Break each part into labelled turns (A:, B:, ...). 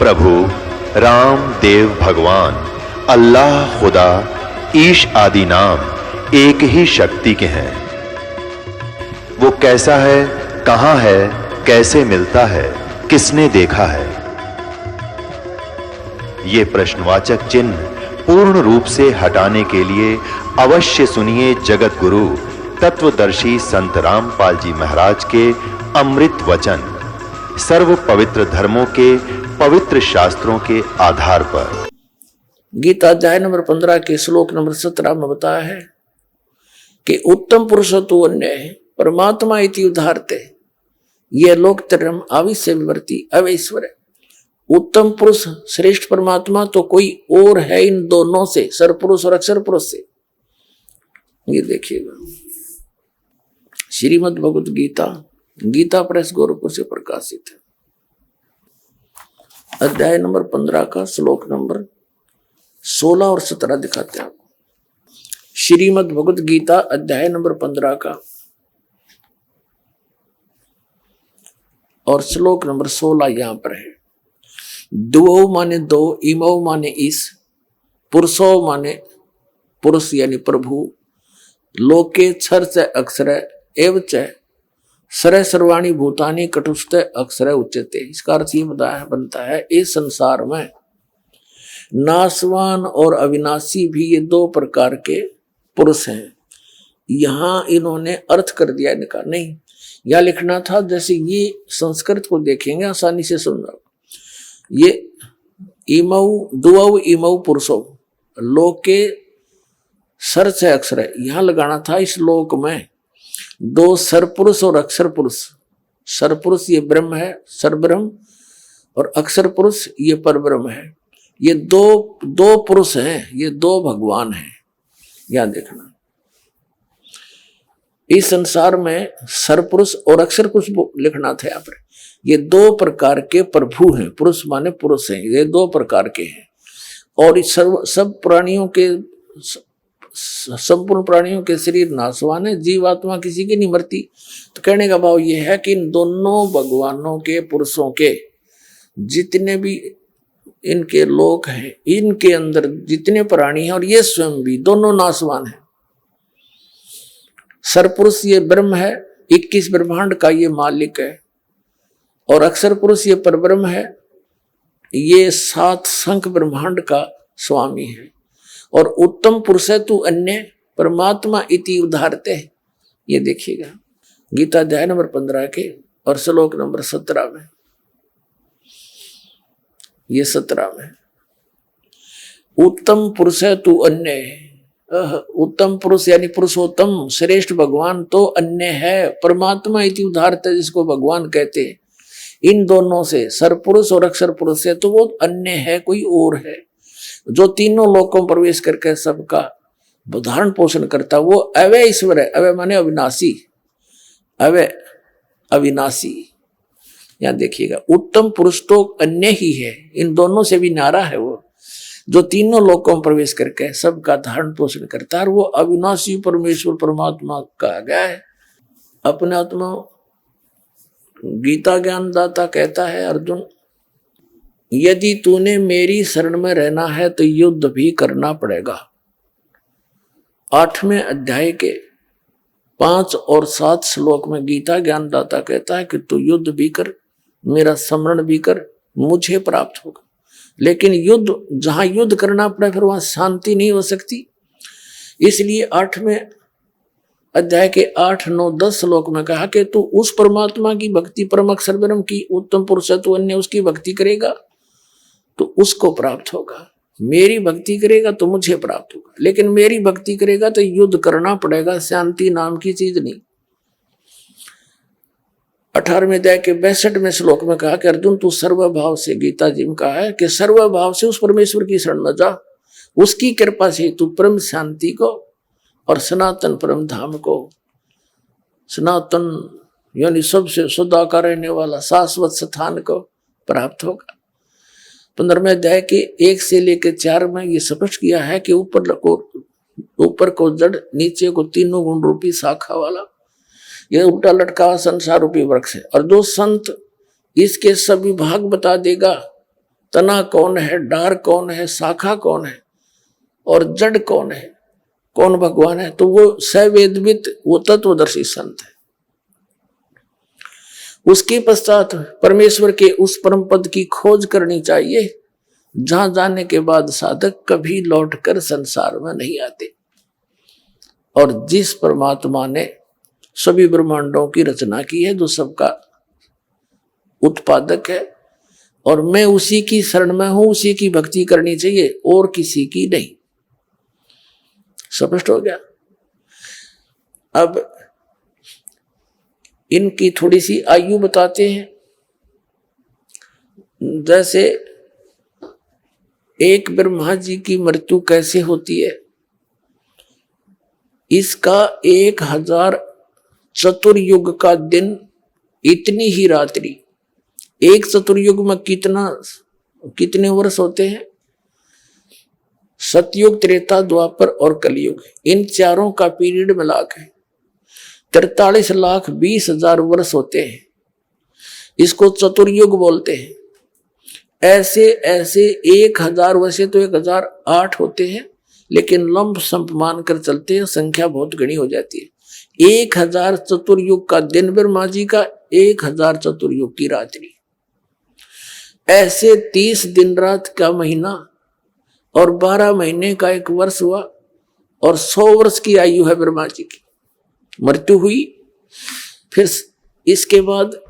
A: प्रभु राम देव भगवान अल्लाह खुदा ईश आदि नाम एक ही शक्ति के हैं। वो कैसा है, कहां है, कैसे मिलता है, किसने देखा है? ये प्रश्नवाचक चिन्ह पूर्ण रूप से हटाने के लिए अवश्य सुनिए जगत गुरु तत्वदर्शी संत रामपाल जी महाराज के अमृत वचन, सर्व पवित्र धर्मों के पवित्र शास्त्रों के आधार पर।
B: गीता अध्याय नंबर 15 के श्लोक नंबर 17 में बताया है कि उत्तम पुरुष तो अन्य है परमात्मा इति उदाहरते ये लोक तरम आविश्य विवर्ती अवैश्वर है। उत्तम पुरुष श्रेष्ठ परमात्मा तो कोई और है इन दोनों से, सरपुरुष और अक्षर पुरुष से। ये देखिएगा श्रीमद् भगवत गीता, गीता प्रेस गोरखपुर से प्रकाशित है, अध्याय नंबर 15 का श्लोक नंबर 16 और 17 दिखाते हैं आपको। श्रीमद् भगवत गीता अध्याय नंबर 15 का और श्लोक नंबर 16 यहां पर है। द्वौ माने दो, इमौ माने इस, पुरुषो माने पुरुष यानी प्रभु, लोके क्षर से अक्षर एव च सर सर्वाणी भूतानि कटुस्थ अक्षर उच्यते। इसका अर्थ ये बनता है इस संसार में नाशवान और अविनाशी भी ये दो प्रकार के पुरुष हैं। यहां इन्होंने अर्थ कर दिया, इनका नहीं या लिखना था। जैसे ये संस्कृत को देखेंगे आसानी से समझो। ये इमौ दुऔ इमौ पुरुषो लोके सर से अक्षर है, यहां लगाना था इस लोक में दो सरपुरुष और अक्षर पुरुष। सरपुरुष ये ब्रह्म है, सरब्रह्म, और अक्षर पुरुष ये परब्रह्म है। ये दो पुरुष हैं, ये दो भगवान हैं। यहां देखना इस संसार में सरपुरुष और अक्षर पुरुष लिखना था यहाँ पर। ये दो प्रकार के प्रभु हैं, पुरुष माने पुरुष हैं, ये दो प्रकार के हैं। और सब प्राणियों के, संपूर्ण प्राणियों के शरीर नाशवान है, जीवात्मा किसी की नहीं मरती। तो कहने का भाव यह है कि इन दोनों भगवानों के, पुरुषों के जितने भी इनके लोक हैं, इनके अंदर जितने प्राणी हैं और ये स्वयं भी दोनों नाशवान है। सरपुरुष ये ब्रह्म है, 21 ब्रह्मांड का ये मालिक है, और अक्षर पुरुष ये परब्रह्म है, ये 7 शंख ब्रह्मांड का स्वामी है। और उत्तम पुरुष है तू अन्य परमात्मा इति उदाहरते है। ये देखिएगा गीता अध्याय नंबर 15 के और श्लोक नंबर 17 में, ये 17 में उत्तम पुरुष है तू अन्य है। उत्तम पुरुष यानी पुरुषोत्तम श्रेष्ठ भगवान तो अन्य है, परमात्मा इति उदाहरते जिसको भगवान कहते हैं। इन दोनों से सरपुरुष और अक्षर पुरुष है तो वो अन्य है, कोई और है जो तीनों लोकों में प्रवेश करके सबका धारण पोषण करता। वो अवय ईश्वर है। अवय माने अविनाशी, अवय अविनाशी। यहां देखिएगा उत्तम पुरुष तो अन्य ही है, इन दोनों से भी न्यारा है वो, जो तीनों लोकों में प्रवेश करके सबका धारण पोषण करता है। और वो अविनाशी परमेश्वर परमात्मा कहा गया है। अपने आत्मा गीता ज्ञानदाता कहता है, अर्जुन यदि तूने मेरी शरण में रहना है तो युद्ध भी करना पड़ेगा। 8वें अध्याय के 5 और 7 श्लोक में गीता ज्ञानदाता कहता है कि तू युद्ध भी कर, मेरा स्मरण भी कर, मुझे प्राप्त होगा। लेकिन युद्ध, जहां युद्ध करना पड़े फिर वहां शांति नहीं हो सकती। इसलिए 8वें अध्याय के 8, 9, 10 श्लोक में कहा कि तू उस परमात्मा की भक्ति, परम अक्षर ब्रह्म की, उत्तम पुरुष है तू अन्य, उसकी भक्ति करेगा तो उसको प्राप्त होगा। मेरी भक्ति करेगा तो मुझे प्राप्त होगा। लेकिन मेरी भक्ति करेगा तो युद्ध करना पड़ेगा, शांति नाम की चीज नहीं। 18वें अध्याय के 62वें श्लोक में कहा कि अर्जुन तू सर्वभाव से, गीता जी में कहा है कि सर्वभाव से उस परमेश्वर की शरण में जा, उसकी कृपा से तू परम शांति को और सनातन परम धाम को, सनातन यानी सबसे सदा का रहने वाला शाश्वत स्थान को प्राप्त होगा। 15वें अध्याय के 1 से लेकर 4 में ये स्पष्ट किया है कि ऊपर को जड़, नीचे को तीनों गुण रूपी शाखा वाला यह उल्टा लटका हुआ संसार रूपी वृक्ष है। और जो संत इसके सभी भाग बता देगा तना कौन है, डार कौन है, शाखा कौन है और जड़ कौन है, कौन भगवान है, तो वो सवेदविद, वो तत्वदर्शी संत है। उसके पश्चात परमेश्वर के उस परम पद की खोज करनी चाहिए, जहां जाने के बाद साधक कभी लौटकर संसार में नहीं आते। और जिस परमात्मा ने सभी ब्रह्मांडों की रचना की है, जो सबका उत्पादक है, और मैं उसी की शरण में हूं, उसी की भक्ति करनी चाहिए और किसी की नहीं। स्पष्ट हो गया। अब इनकी थोड़ी सी आयु बताते हैं। जैसे एक ब्रह्मा जी की मृत्यु कैसे होती है, इसका 1000 चतुर्युग का दिन, इतनी ही रात्रि। एक चतुर्युग में कितने वर्ष होते हैं? सतयुग, त्रेता, द्वापर और कलयुग, इन चारों का पीरियड मिला के 43,20,000 वर्ष होते हैं। इसको चतुर्युग बोलते हैं। ऐसे ऐसे 1000, वैसे तो 1008 होते हैं, लेकिन लंब संप मानकर चलते हैं, संख्या बहुत घनी हो जाती है। 1000 चतुर्युग का दिन ब्रह्मा जी का, 1000 चतुर्युग की रात्रि। ऐसे 30 दिन रात का महीना और 12 महीने का एक वर्ष हुआ, और 100 वर्ष की आयु है ब्रह्मा जी की। मृत्यु हुई। फिर इसके बाद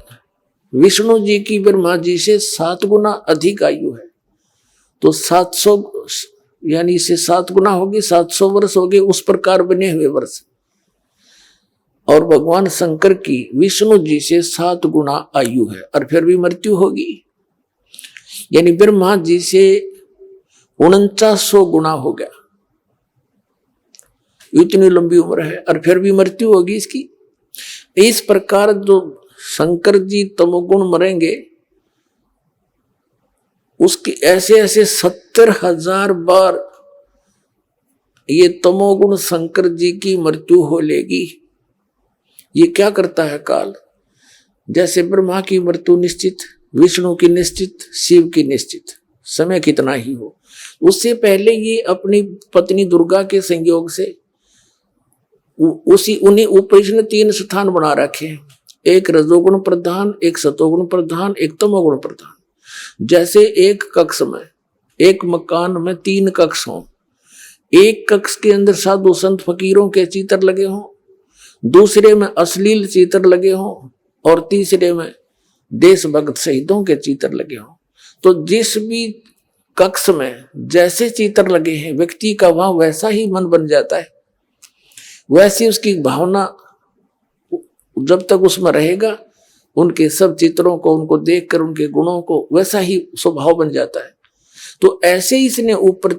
B: विष्णु जी की ब्रह्मा जी से 7 गुना अधिक आयु है, तो 700, यानी इससे 7 गुना होगी, 700 वर्ष हो गए उस प्रकार बने हुए वर्ष। और भगवान शंकर की विष्णु जी से 7 गुना आयु है, और फिर भी मृत्यु होगी। यानी ब्रह्मा जी से 4900 गुना हो गया। इतनी लंबी उम्र है, और फिर भी मृत्यु होगी इसकी। इस प्रकार जो शंकर जी तमोगुण मरेंगे, उसकी ऐसे ऐसे 70,000 बार ये तमोगुण शंकर जी की मृत्यु हो लेगी। ये क्या करता है काल? जैसे ब्रह्मा की मृत्यु निश्चित, विष्णु की निश्चित, शिव की निश्चित, समय कितना ही हो। उससे पहले ये अपनी पत्नी दुर्गा के संयोग से उन्हीं ऊपर इसने 3 स्थान बना रखे हैं, एक रजोगुण प्रधान, एक सतोगुण प्रधान, एक तमोगुण प्रधान। जैसे एक कक्ष में, एक मकान में 3 कक्ष हों, एक कक्ष के अंदर साधु संत फकीरों के चित्र लगे हों, दूसरे में अश्लील चित्र लगे हों, और तीसरे में देशभक्त शहीदों के चित्र लगे हों। तो जिस भी कक्ष में जैसे चित्र लगे हैं, व्यक्ति का वहां वैसा ही मन बन जाता है, वैसी उसकी भावना जब तक उसमें रहेगा, उनके सब चित्रों को, उनको देखकर उनके गुणों को वैसा ही स्वभाव बन जाता है। तो ऐसे ही इसने ऊपर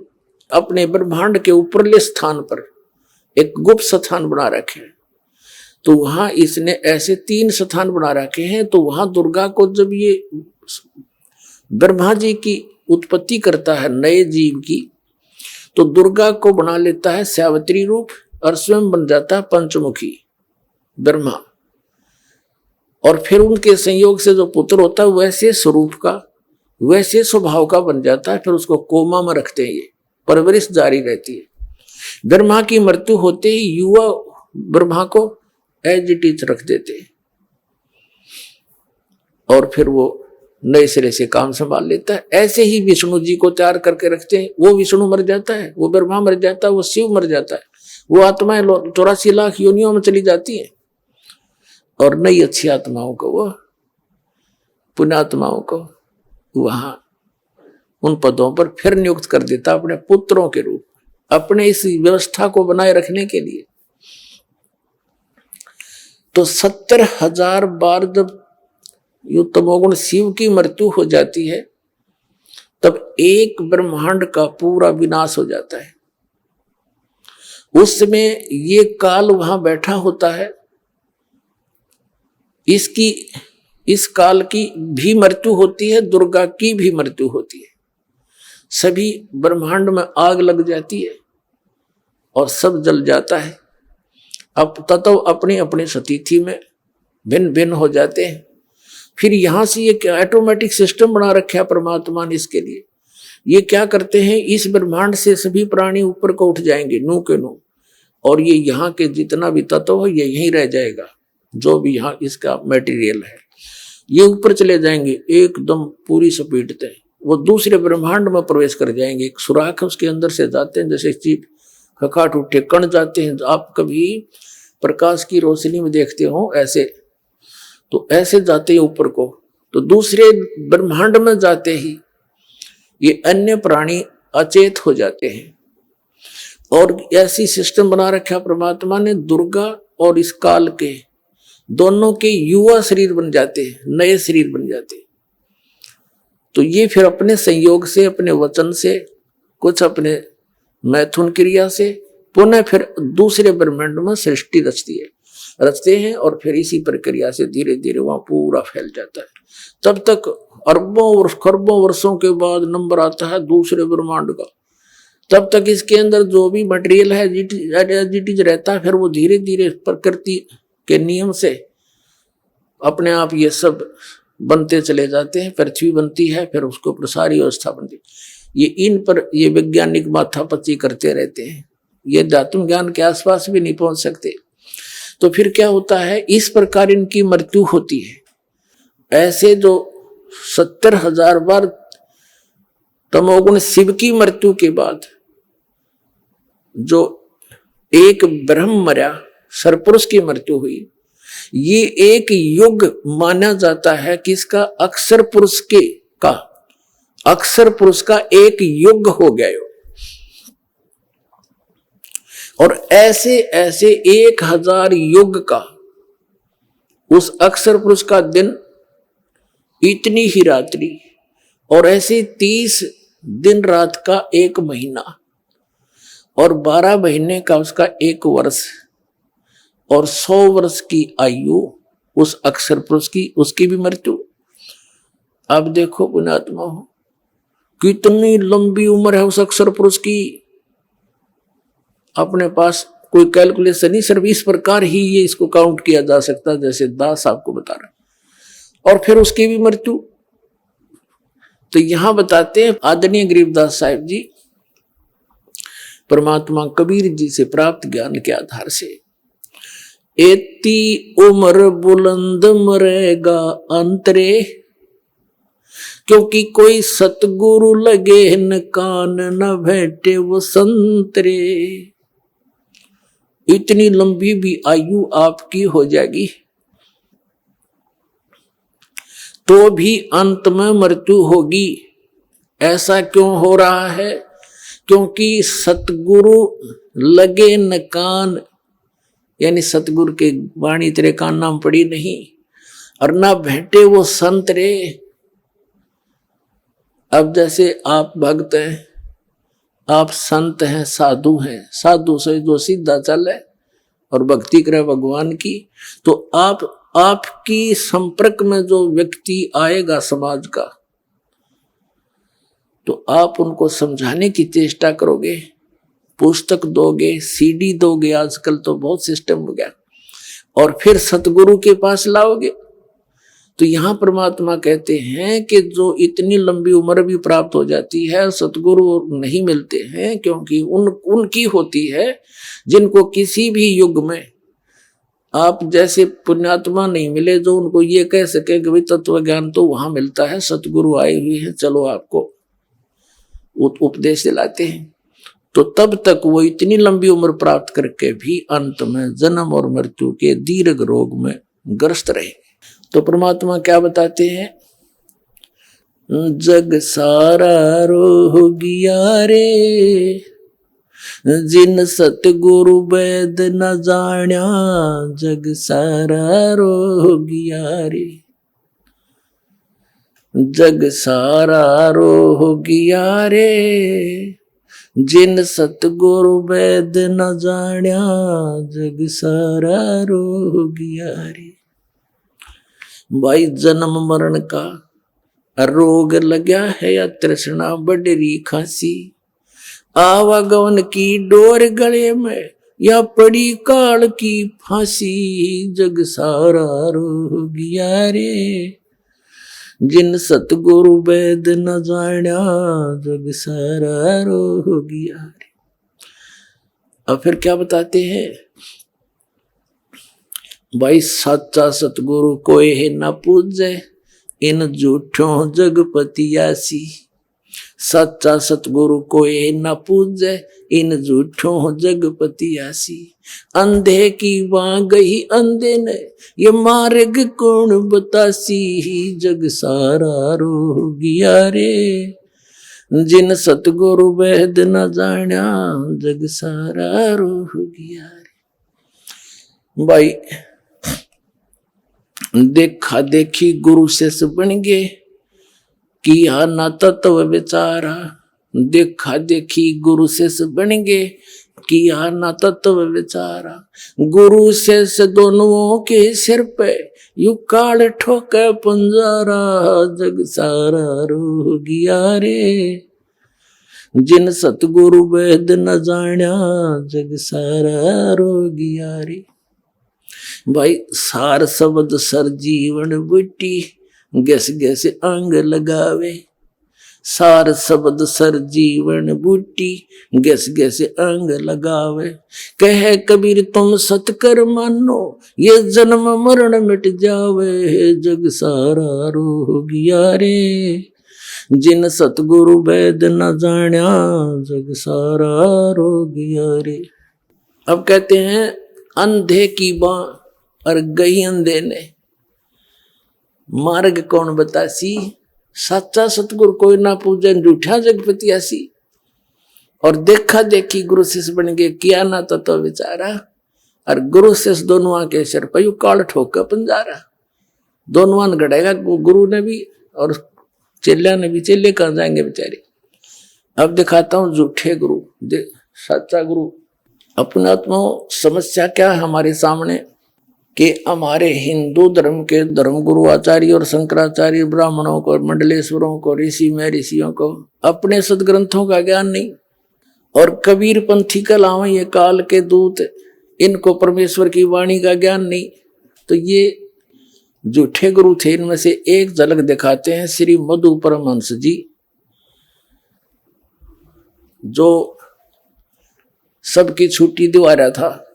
B: अपने ब्रह्मांड के ऊपरले स्थान पर एक गुप्त स्थान बना रखे हैं। तो वहां इसने ऐसे 3 स्थान बना रखे हैं। तो वहां दुर्गा को जब ये ब्रह्मा जी की उत्पत्ति करता है नए जीव की, तो दुर्गा को बना लेता है सावित्री रूप, और स्वयं बन जाता है पंचमुखी ब्रह्मा। और फिर उनके संयोग से जो पुत्र होता है वैसे स्वरूप का, वैसे स्वभाव का बन जाता है। फिर उसको कोमा में रखते हैं, ये परवरिश जारी रहती है। ब्रह्मा की मृत्यु होते ही युवा ब्रह्मा को एज इट इज रख देते हैं, और फिर वो नए सिरे से काम संभाल लेता है। ऐसे ही विष्णु जी को तैयार करके रखते हैं। वो विष्णु मर जाता है, वो ब्रह्मा मर जाता है, वो शिव मर जाता है, वो आत्माएं 84 लाख योनियों में चली जाती है, और नई अच्छी आत्माओं को, वो पुण्यात्माओं को वहां उन पदों पर फिर नियुक्त कर देता अपने पुत्रों के रूप, अपने इस व्यवस्था को बनाए रखने के लिए। तो 70,000 बार जब तमोगुण शिव की मृत्यु हो जाती है, तब एक ब्रह्मांड का पूरा विनाश हो जाता है। उस समय ये काल वहां बैठा होता है। इस काल की भी मृत्यु होती है, दुर्गा की भी मृत्यु होती है। सभी ब्रह्मांड में आग लग जाती है और सब जल जाता है। अब तत्व अपनी अपनी स्थिति में भिन्न भिन्न हो जाते हैं। फिर यहां से ये क्या ऑटोमेटिक सिस्टम बना रखा है परमात्मा ने इसके लिए। ये क्या करते हैं, इस ब्रह्मांड से सभी प्राणी ऊपर को उठ जाएंगे नू के नू, और ये यहाँ के जितना भी तत्व है ये यहीं रह जाएगा, जो भी यहाँ इसका मटेरियल है ये ऊपर चले जाएंगे एकदम पूरी स्पीड से, वो दूसरे ब्रह्मांड में प्रवेश कर जाएंगे। एक सुराख उसके अंदर से जाते हैं, जैसे चीप खखाट उठे कण जाते हैं, आप कभी प्रकाश की रोशनी में देखते हो ऐसे, तो ऐसे जाते हैं ऊपर को, तो दूसरे ब्रह्मांड में जाते ही ये अन्य प्राणी अचेत हो जाते हैं। और ऐसी सिस्टम बना रखा परमात्मा ने, दुर्गा और इस काल के दोनों के युवा शरीर बन जाते हैं, नए शरीर बन जाते हैं। तो ये फिर अपने संयोग से, अपने वचन से, कुछ अपने मैथुन क्रिया से पुनः फिर दूसरे ब्रह्मांड में सृष्टि रचते हैं, और फिर इसी प्रक्रिया से धीरे धीरे वहां पूरा फैल जाता है। तब तक अरबों और खरबों वर्षों के बाद नंबर आता है दूसरे ब्रह्मांड का। तब तक इसके अंदर जो भी मटेरियल है जिटिज रहता है, फिर वो धीरे धीरे प्रकृति के नियम से अपने आप ये सब बनते चले जाते हैं। पृथ्वी बनती है, फिर उसको ऊपर सारी व्यवस्था बनती है। ये इन पर ये वैज्ञानिक माथापच्ची करते रहते हैं, ये धातु ज्ञान के आसपास भी नहीं पहुंच सकते। तो फिर क्या होता है, इस प्रकार इनकी मृत्यु होती है। ऐसे जो 70,000 बार तमोगुण शिव की मृत्यु के बाद जो एक ब्रह्म मरा, सरपुरुष की मृत्यु हुई, ये एक युग माना जाता है किसका, अक्षर पुरुष के का, अक्षर पुरुष का एक युग हो गया। और ऐसे ऐसे 1000 युग का उस अक्षर पुरुष का दिन, इतनी ही रात्रि, और ऐसे 30 दिन रात का एक महीना, और 12 महीने का उसका एक वर्ष, और 100 वर्ष की आयु उस अक्षर पुरुष की, उसकी भी मृत्यु। अब देखो पुण्यात्मा हो, कितनी लंबी उम्र है उस अक्षर पुरुष की। अपने पास कोई कैलकुलेशन नहीं, सिर्फ इस प्रकार ही ये इसको काउंट किया जा सकता है जैसे दास आपको बता रहा। और फिर उसकी भी मृत्यु। तो यहां बताते हैं आदरणीय गरीबदास साहिब जी, परमात्मा कबीर जी से प्राप्त ज्ञान के आधार से, एती उम्र बुलंद मरेगा अंतरे, क्योंकि कोई सतगुरु लगे न कान न भेटे वो संतरे। इतनी लंबी भी आयु आपकी हो जाएगी तो भी अंत में मृत्यु होगी। ऐसा क्यों हो रहा है, क्योंकि सतगुरु लगे न कान, यानी सतगुरु के वाणी तेरे कान नाम पड़ी नहीं, और ना भेंटे वो संत रे। अब जैसे आप भक्त हैं, आप संत हैं, साधु हैं, साधु से जो सीधा चले और भक्ति करे भगवान की, तो आपकी संपर्क में जो व्यक्ति आएगा समाज का, तो आप उनको समझाने की चेष्टा करोगे, पुस्तक दोगे, सीडी दोगे, आजकल तो बहुत सिस्टम हो गया, और फिर सतगुरु के पास लाओगे। तो यहां परमात्मा कहते हैं कि जो इतनी लंबी उम्र भी प्राप्त हो जाती है, सतगुरु नहीं मिलते हैं, क्योंकि उनकी होती है जिनको किसी भी युग में आप जैसे पुण्यात्मा नहीं मिले जो उनको ये कह सके कि भाई तत्व ज्ञान तो वहां मिलता है, सतगुरु आए हुए हैं, चलो आपको उपदेश दिलाते हैं। तो तब तक वो इतनी लंबी उम्र प्राप्त करके भी अंत में जन्म और मृत्यु के दीर्घ रोग में ग्रस्त रहे। तो परमात्मा क्या बताते हैं, जग सारा रोगिया रे, जिन सतगुरु वैद न जाण्या, जग सारा रोगिया रे, जग सारा रोगिया रे, जिन सतगुरु वैद न जाण्या, जग सारा रोगिया रे। भाई जन्म मरण का रोग लगा है या तृष्णा बढ़ी खांसी, आवागमन की डोर गले में या पड़ी काल की फांसी, जग सारा रोगिया रे, जिन सतगुरु वेद न जाण्या जग सारा रोगिया रे। अब फिर क्या बताते हैं भाई, सच्चा सतगुरु कोई है न पूजे, इन झूठों जगपतियासी। सच्चा सतगुरु कोई न पूजे, इन झूठों जगपतियासी। अंधे की वहां गई अंधे ने, ये मार्ग कौन बतासी, जग सारा रोगिया रे। जिन सतगुरु वेद न जाण्या जग सारा रोगिया रे। भाई देखा देखी गुरु से बन गए, किया ना तत्व विचारा। देखा देखी गुरु से बन गए, किया ना तत्व विचारा। गुरु से दोनों के सिर पे यू काल ठोके पंजारा, जग सारा रोगिया रे। जिन सतगुरु वेद न जाण्या जग सारा रोगिया रे। भाई सार शब्द सर जीवन बुटी, गैस गैस अंग लगावे। सार शब्द सर जीवन बूटी, गैस गैस अंग लगावे। कहे कबीर तुम सतकर मानो, ये जन्म मरण मिट जावे, जग सारा रोगिया रे। जिन सतगुरु वेद न जाण्या जग सारा रोगिया रे। अब कहते हैं अंधे की बाँ और गई अंधे ने, मार्ग कौन बतासी। सच्चा सतगुरु कोई ना पूजे, झूठा जगपतियासी। और देखा देखी गुरु शिष्य बन गए, किया ना तो विचारा। और गुरु शिष्य दोनों के सिर पर यू काल ठोका पंजारा। दोनों गड़ेगा गुरु ने भी और चेल्या ने भी। चेले कहाँ जाएंगे बेचारे। अब दिखाता हूं झूठे गुरु, सच्चा गुरु। अपने आत्मा समस्या क्या है हमारे सामने कि हमारे हिंदू धर्म के धर्मगुरु आचार्य और शंकराचार्य ब्राह्मणों को, मंडलेश्वरों को, ऋषि में ऋषियों को अपने सदग्रंथों का ज्ञान नहीं। और कबीर पंथी कलाम ये काल के दूत, इनको परमेश्वर की वाणी का ज्ञान नहीं। तो ये झूठे गुरु थे। इनमें से एक झलक दिखाते हैं श्री मधु परमहंस जी, जो सबकी छुट्टी दिवा रहा था।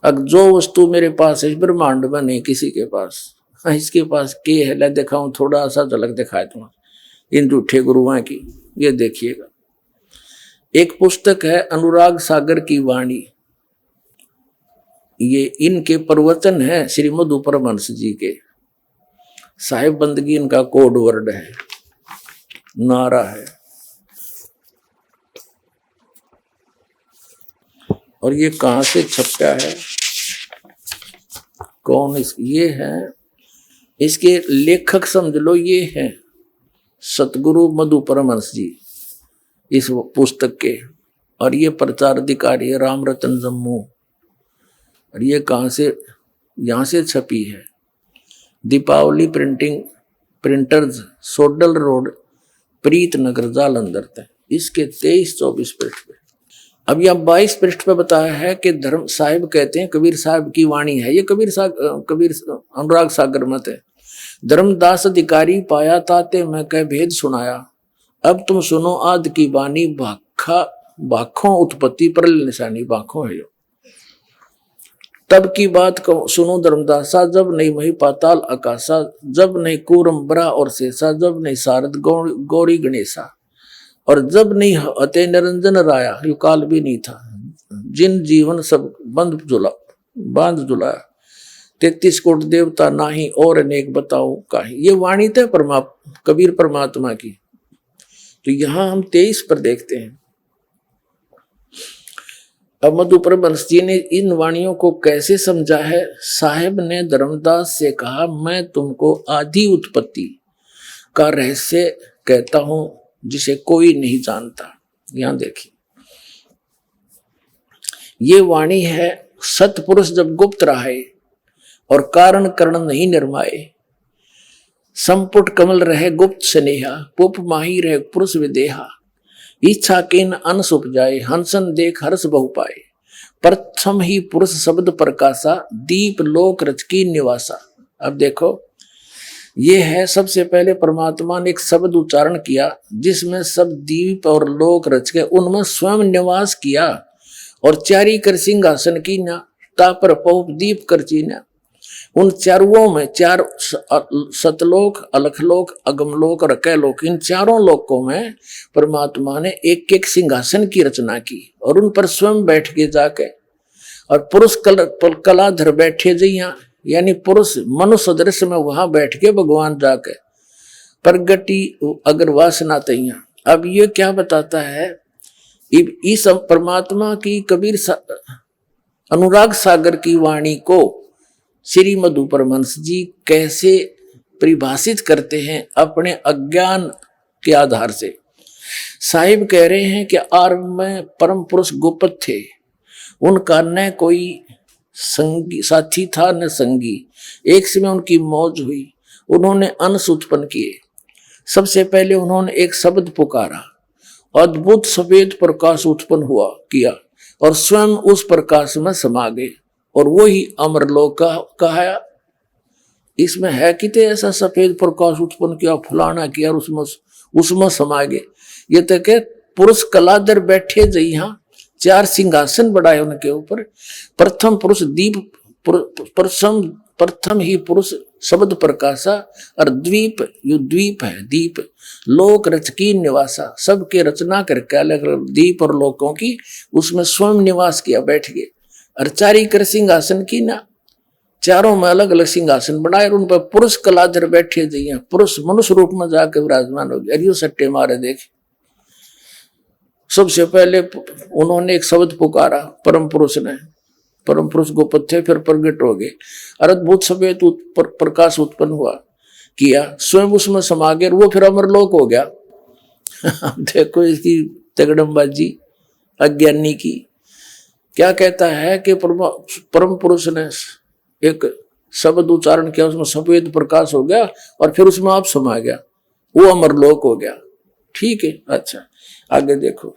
B: अब जो वस्तु मेरे पास है ब्रह्मांड में नहीं किसी के पास, इसके पास के है ला दिखाऊं, थोड़ा सा झलक दिखाए तुम्हें इन झूठे गुरुओं की। ये देखिएगा, एक पुस्तक है अनुराग सागर की वाणी। ये इनके प्रवचन है श्री मधु परमहंस जी के। साहिब बंदगी इनका कोड वर्ड है, नारा है। और ये कहां से छपा है, कौन ये है, इसके लेखक समझ लो ये हैं सतगुरु मधु परमहंस जी इस पुस्तक के। और ये प्रचार अधिकारी है राम रतन जम्मू। और ये कहां से, यहां से छपी है दीपावली प्रिंटिंग प्रिंटर्स, सोडल रोड, प्रीत नगर, जालंधर तक। इसके 23-24 पृष्ठ पे। अब यह 22 पृष्ठ पे बताया है कि धर्म साहिब कहते हैं, कबीर साहब की वाणी है ये। कबीर अनुराग सागर मत है। धर्मदास अधिकारी पाया ताते मैं कह भेद सुनाया, अब तुम सुनो आद की बानी। भाखों उत्पत्ति पर निशानी, भाखों है यो। तब की बात को सुनो धर्मदासा, जब नहीं मही पाताल आकाशा, जब नहीं कूरम बरा और शेषा, जब नहीं सारद गौरी गणेशा, और जब नहीं अते निरंजन राया, यू काल भी नहीं था। जिन जीवन सब बांध जुलाया, 33 कोट देवता नाही और अनेक बताओ काहे। ये वाणी थे कबीर परमात्मा की। तो यहां हम 23 पर देखते हैं। अब मधु परमहंस जी ने इन वाणियों को कैसे समझा है। साहेब ने धर्मदास से कहा, मैं तुमको आदि उत्पत्ति का रहस्य कहता हूं जिसे कोई नहीं जानता। यहां देखिए, ये वाणी है सतपुरुष जब गुप्त रहे और कारण करण नहीं निर्माए, संपुट कमल रहे गुप्त स्नेहा, पुप माही रहे पुरुष विदेहा, इच्छा केन अनस उपजाए, हंसन देख हर्ष बहु पाए, प्रथम ही पुरुष शब्द प्रकाशा, दीप लोक रच की निवासा। अब देखो, ये है सबसे पहले परमात्मा ने एक शब्द उच्चारण किया जिसमें सब द्वीप और लोक रच के उनमें स्वयं निवास किया और चारी कर सिंहासन की ना तापर पौप दीप कर चीना। उन चारों में चार सतलोक, अलखलोक, अगमलोक और कैलोक, इन चारों लोकों में परमात्मा ने एक एक सिंहासन की रचना की और उन पर स्वयं बैठ के जाके और पुरुष कलाधर बैठे जइया यानी पुरुष मनुष्य दृश्य में वहां बैठ के भगवान जाके प्रगति अगर वासना तैया। अब ये क्या बताता है, इस परमात्मा की कबीर अनुराग सागर की वाणी को श्री मधु परमहंस जी कैसे परिभाषित करते हैं अपने अज्ञान के आधार से। साहिब कह रहे हैं कि आरंभ में परम पुरुष गोपत थे, उनका न कोई संगी साथी था न संगी, एक समय उनकी मौज हुई, उन्होंने अंश उत्पन्न किए। सबसे पहले उन्होंने एक शब्द पुकारा, अद्भुत सफेद प्रकाश उत्पन्न हुआ किया और स्वयं उस प्रकाश में समा गए और वो ही अमरलोक का कहा। इसमें है कितने ऐसा सफेद प्रकाश उत्पन्न किया, फलाना किया और उसमें समा गए। ये तो के पुरुष कलाधर बैठे जहाँ चार सिंहासन बढ़ाए उनके ऊपर। प्रथम पुरुष दीप प्रथम ही पुरुष शब्द प्रकाशा और द्वीप, यो द्वीप है दीप, लोक रच की निवासा, सबके रचना करके अलग अलग द्वीप और लोकों की उसमें स्वयं निवास किया बैठ गए। और चारी कर सिंहासन की ना, चारों में अलग अलग सिंहासन बनाए और उन पर पुरुष कलाधर बैठे जइए, पुरुष मनुष्य रूप में जाकर विराजमान हो गए। अरियो सट्टे मारे देखे। सबसे पहले उन्होंने एक शब्द पुकारा परम पुरुष ने, परम पुरुष गोपत थे, फिर प्रगट हो गए और अद्भुत सफेद प्रकाश उत्पन्न हुआ किया, स्वयं उसमें समा गए, वो फिर अमरलोक हो गया। देखो इसकी तगड़मबाजी अज्ञानी की। क्या कहता है कि परम पुरुष ने एक शब्द उच्चारण किया, उसमें सफेद प्रकाश हो गया और फिर उसमें आप समा गया, वो अमरलोक हो गया। ठीक है, अच्छा आगे देखो।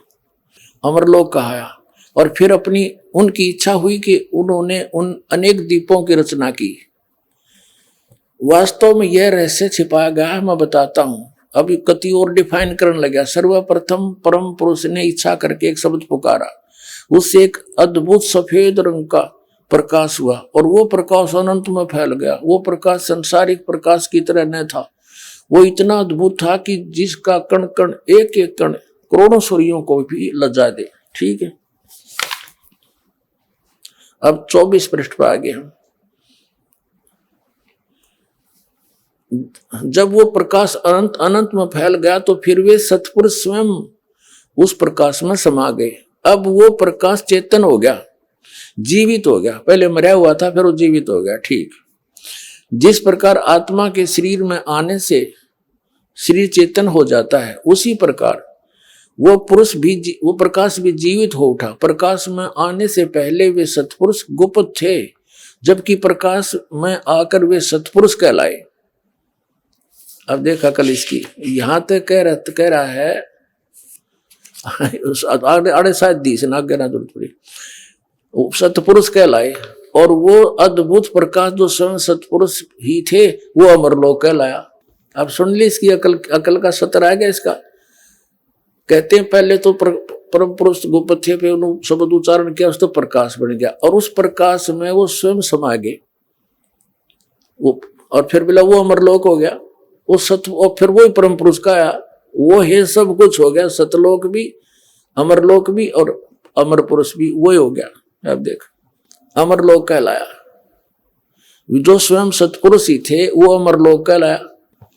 B: अमरलोक कहा और फिर अपनी उनकी इच्छा हुई कि उन्होंने उन अनेक द्वीपों की रचना की। वास्तव में यह रहस्य छिपाया गया है, मैं बताता हूं। अभी कति और डिफाइन करने लगा। सर्वप्रथम परम पुरुष ने इच्छा करके एक शब्द पुकारा, उससे एक अद्भुत सफेद रंग का प्रकाश हुआ और वो प्रकाश अनंत में फैल गया। वो प्रकाश संसारिक प्रकाश की तरह न था, वो इतना अद्भुत था कि जिसका कण कण एक एक कण करोड़ों सूर्यों को भी लज्जा दे। ठीक है, अब 24 पृष्ठ पर आगे हम। जब वो प्रकाश अनंत अनंत में फैल गया तो फिर वे सतपुरुष स्वयं उस प्रकाश में समा गए। अब वो प्रकाश चेतन हो गया, जीवित हो गया। पहले मरा हुआ था, फिर वो जीवित हो गया। ठीक, जिस प्रकार आत्मा के शरीर में आने से शरीर चेतन हो जाता है, उसी प्रकार वो पुरुष भी वो प्रकाश भी जीवित हो उठा। प्रकाश में आने से पहले वे सतपुरुष गुप्त थे, जबकि प्रकाश में आकर वे सतपुरुष कहलाए। अब देखा कल इसकी यहां तक कह रहा है आड़े शायद दी से ना जरूरत पड़ी, सतपुरुष कहलाए और वो अद्भुत प्रकाश जो स्वयं सतपुरुष ही थे वो अमरलोक कहलाया। अब सुन ली इसकी अकल का सत्र आ गया इसका। कहते हैं पहले तो परम पुरुष गोपत थे, फिर उन्होंने शब्द उच्चारण किया, उस तो प्रकाश बन गया और उस प्रकाश में वो स्वयं समा गए वो, और फिर बोला वो अमरलोक हो गया। वो सत और फिर वही परम पुरुष का आया, वो है सब कुछ हो गया, सतलोक भी अमरलोक भी और अमर पुरुष भी वही हो गया। अब देख अमरलोक कहलाया, जो स्वयं सतपुरुष ही थे वो अमरलोक कहलाया।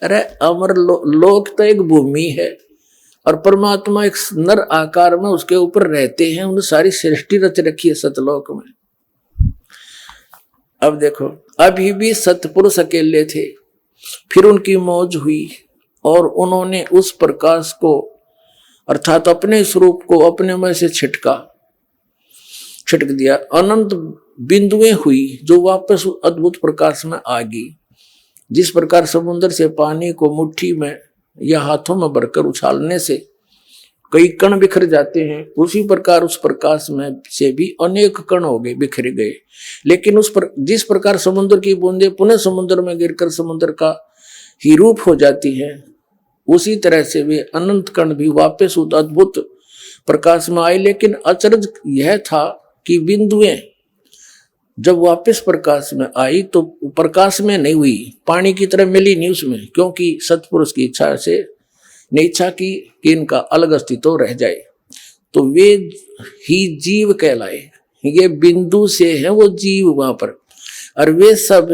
B: अरे अमरलोक तो एक भूमि है और परमात्मा एक नर आकार में उसके ऊपर रहते हैं, उन्हें सारी सृष्टि रच रखी है सतलोक में। अब देखो अभी भी सतपुरुष अकेले थे, फिर उनकी मौज हुई और उन्होंने उस प्रकाश को अर्थात अपने स्वरूप को अपने में से छिटक दिया। अनंत बिंदुएं हुई जो वापस अद्भुत प्रकाश में आ गई। जिस प्रकार समुद्र से पानी को मुट्ठी में या हाथों में भरकर उछालने से कई कण बिखर जाते हैं, उसी प्रकार उस प्रकाश में से भी अनेक कण हो गए, बिखर गए। लेकिन जिस प्रकार समुद्र की बूंदें पुनः समुद्र में गिरकर समुद्र का ही रूप हो जाती है, उसी तरह से वे अनंत कण भी वापस उस अद्भुत प्रकाश में आए। लेकिन अचरज यह था कि बिंदुएं जब वापस प्रकाश में आई तो प्रकाश में नहीं हुई, पानी की तरह मिली नहीं उसमें, क्योंकि सतपुरुष की इच्छा से ने इच्छा की कि इनका अलग अस्तित्व रह जाए। तो वे ही जीव कहलाए। ये बिंदु से है वो जीव वहां पर, और वे सब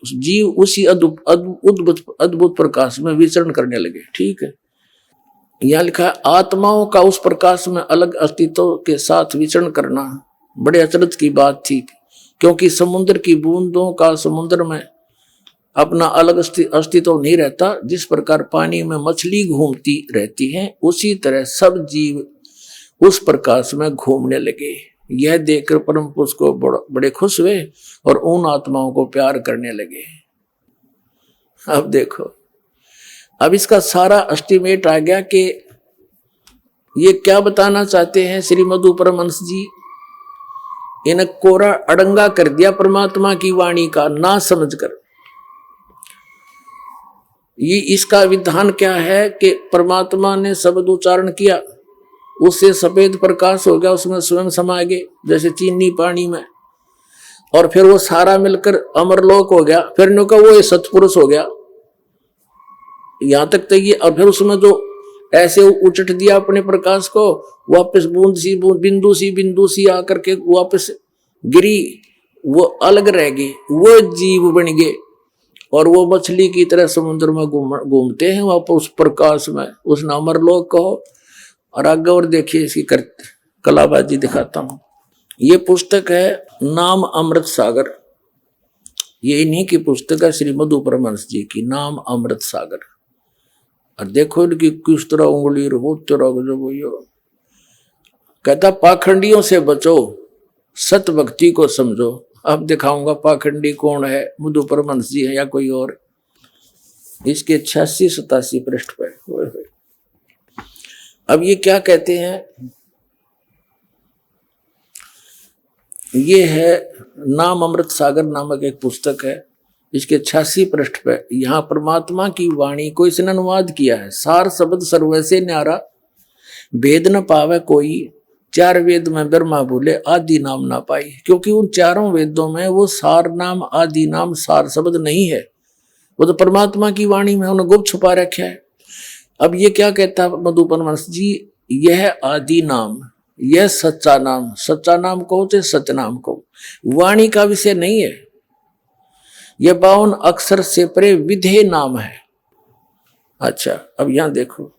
B: जीव उसी अद्भुत प्रकाश में विचरण करने लगे। ठीक है, यह लिखा है आत्माओं का उस प्रकाश में अलग अस्तित्व के साथ विचरण करना बड़े अचरज की बात थी, क्योंकि समुद्र की बूंदों का समुद्र में अपना अलग अस्तित्व नहीं रहता। जिस प्रकार पानी में मछली घूमती रहती है, उसी तरह सब जीव उस प्रकाश में घूमने लगे। यह देखकर परम पुरुष को बड़े खुश हुए और उन आत्माओं को प्यार करने लगे। अब देखो, अब इसका सारा एस्टिमेट आ गया कि ये क्या बताना चाहते हैं श्री मधु परमहंस जी। इन्हें कोरा अड़ंगा कर दिया परमात्मा की वाणी का ना समझकर। ये इसका विधान क्या है कि परमात्मा ने शब्द उच्चारण किया, उससे सफेद प्रकाश हो गया, उसमें स्वयं समा गए जैसे चीनी पानी में, और फिर वो सारा मिलकर अमरलोक हो गया। फिर इन्हों का वो सतपुरुष हो गया। यहां तक तो ये, और फिर उसमें जो ऐसे उचट दिया अपने प्रकाश को, वापस बिंदु सी आकर के वापस गिरी, वो अलग रह गई, वो जीव बन गए और वो मछली की तरह समुद्र में घूमते हैं वापस उस प्रकाश में, उस अमरलोक कहो। और आगे और देखिए इसकी कलाबाजी दिखाता हूं। ये पुस्तक है नाम अमृत सागर, ये इन्हीं की पुस्तक है श्री मधु परमहंस जी की, नाम अमृत सागर। और देखो इनकी किस तरह उंगली जो कहता पाखंडियों से बचो, सत भक्ति को समझो। अब दिखाऊंगा पाखंडी कौन है, मधु परमहंस जी है या कोई और। इसके 86-87 पृष्ठ पर अब ये क्या कहते हैं, ये है नाम अमृत सागर नामक एक पुस्तक है। इसके 86 पृष्ठ पे यहाँ परमात्मा की वाणी को इसने अनुवाद किया है। सार शब्द सर्वैसे न्यारा, भेद न पावे कोई, चार वेद में ब्रह्मा बोले आदि नाम ना पाई। क्योंकि उन चारों वेदों में वो सार नाम आदि नाम सार शब्द नहीं है, वो तो परमात्मा की वाणी में उन्होंने गुप्त छुपा रखा है। अब ये क्या कहता है मधु परमहंस जी, यह आदि नाम, यह सच्चा नाम, सच्चा नाम कहो चाहे सत्य नाम कहो, वाणी का विषय नहीं है। यह 52 अक्षर से परे विधेय नाम है। अच्छा, अब यहां देखो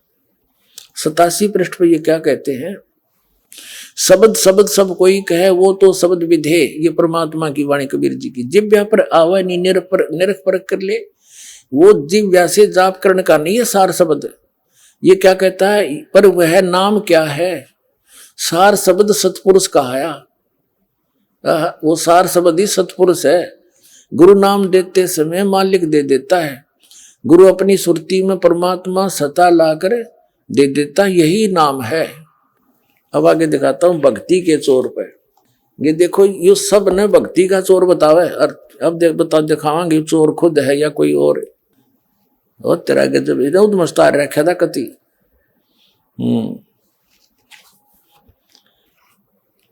B: 87 पृष्ठ पर ये क्या कहते हैं, शब्द सब कोई कहे वो तो शब्द विधेय, ये परमात्मा की वाणी कबीर जी की। जिव्या पर आवा नहीं निरख परख कर ले, वो जिव्या से जाप करने का नहीं है सार शब्द। ये क्या कहता है, पर वह नाम क्या है, सार शब्द सतपुरुष कहाया, वो सार शब्द ही सतपुरुष है। गुरु नाम देते समय मालिक दे देता है, गुरु अपनी सुरती में परमात्मा सता लाकर दे देता, यही नाम है। अब आगे दिखाता हूं भक्ति के चोर पर। ये देखो ये सब ने भक्ति का चोर बतावा है, और अब दिखावांगे चोर खुद है या कोई और तेरा के जब इधर मस्तार रखा था कति।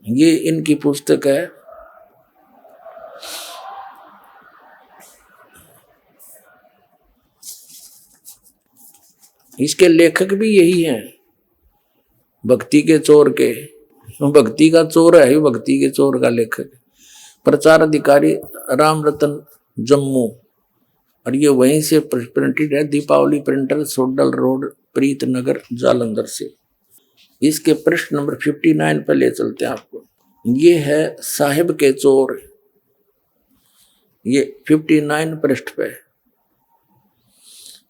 B: ये इनकी पुस्तक है, इसके लेखक भी यही हैं, भक्ति के चोर के। भक्ति का चोर है, भक्ति के चोर का लेखक, प्रचार अधिकारी राम रतन जम्मू, और ये वहीं से प्रिंटेड है, दीपावली प्रिंटर, सोडल रोड, प्रीत नगर, जालंधर से। इसके पृष्ठ नंबर 59 पे ले चलते हैं आपको। ये है साहिब के चोर, ये 59 पृष्ठ पे।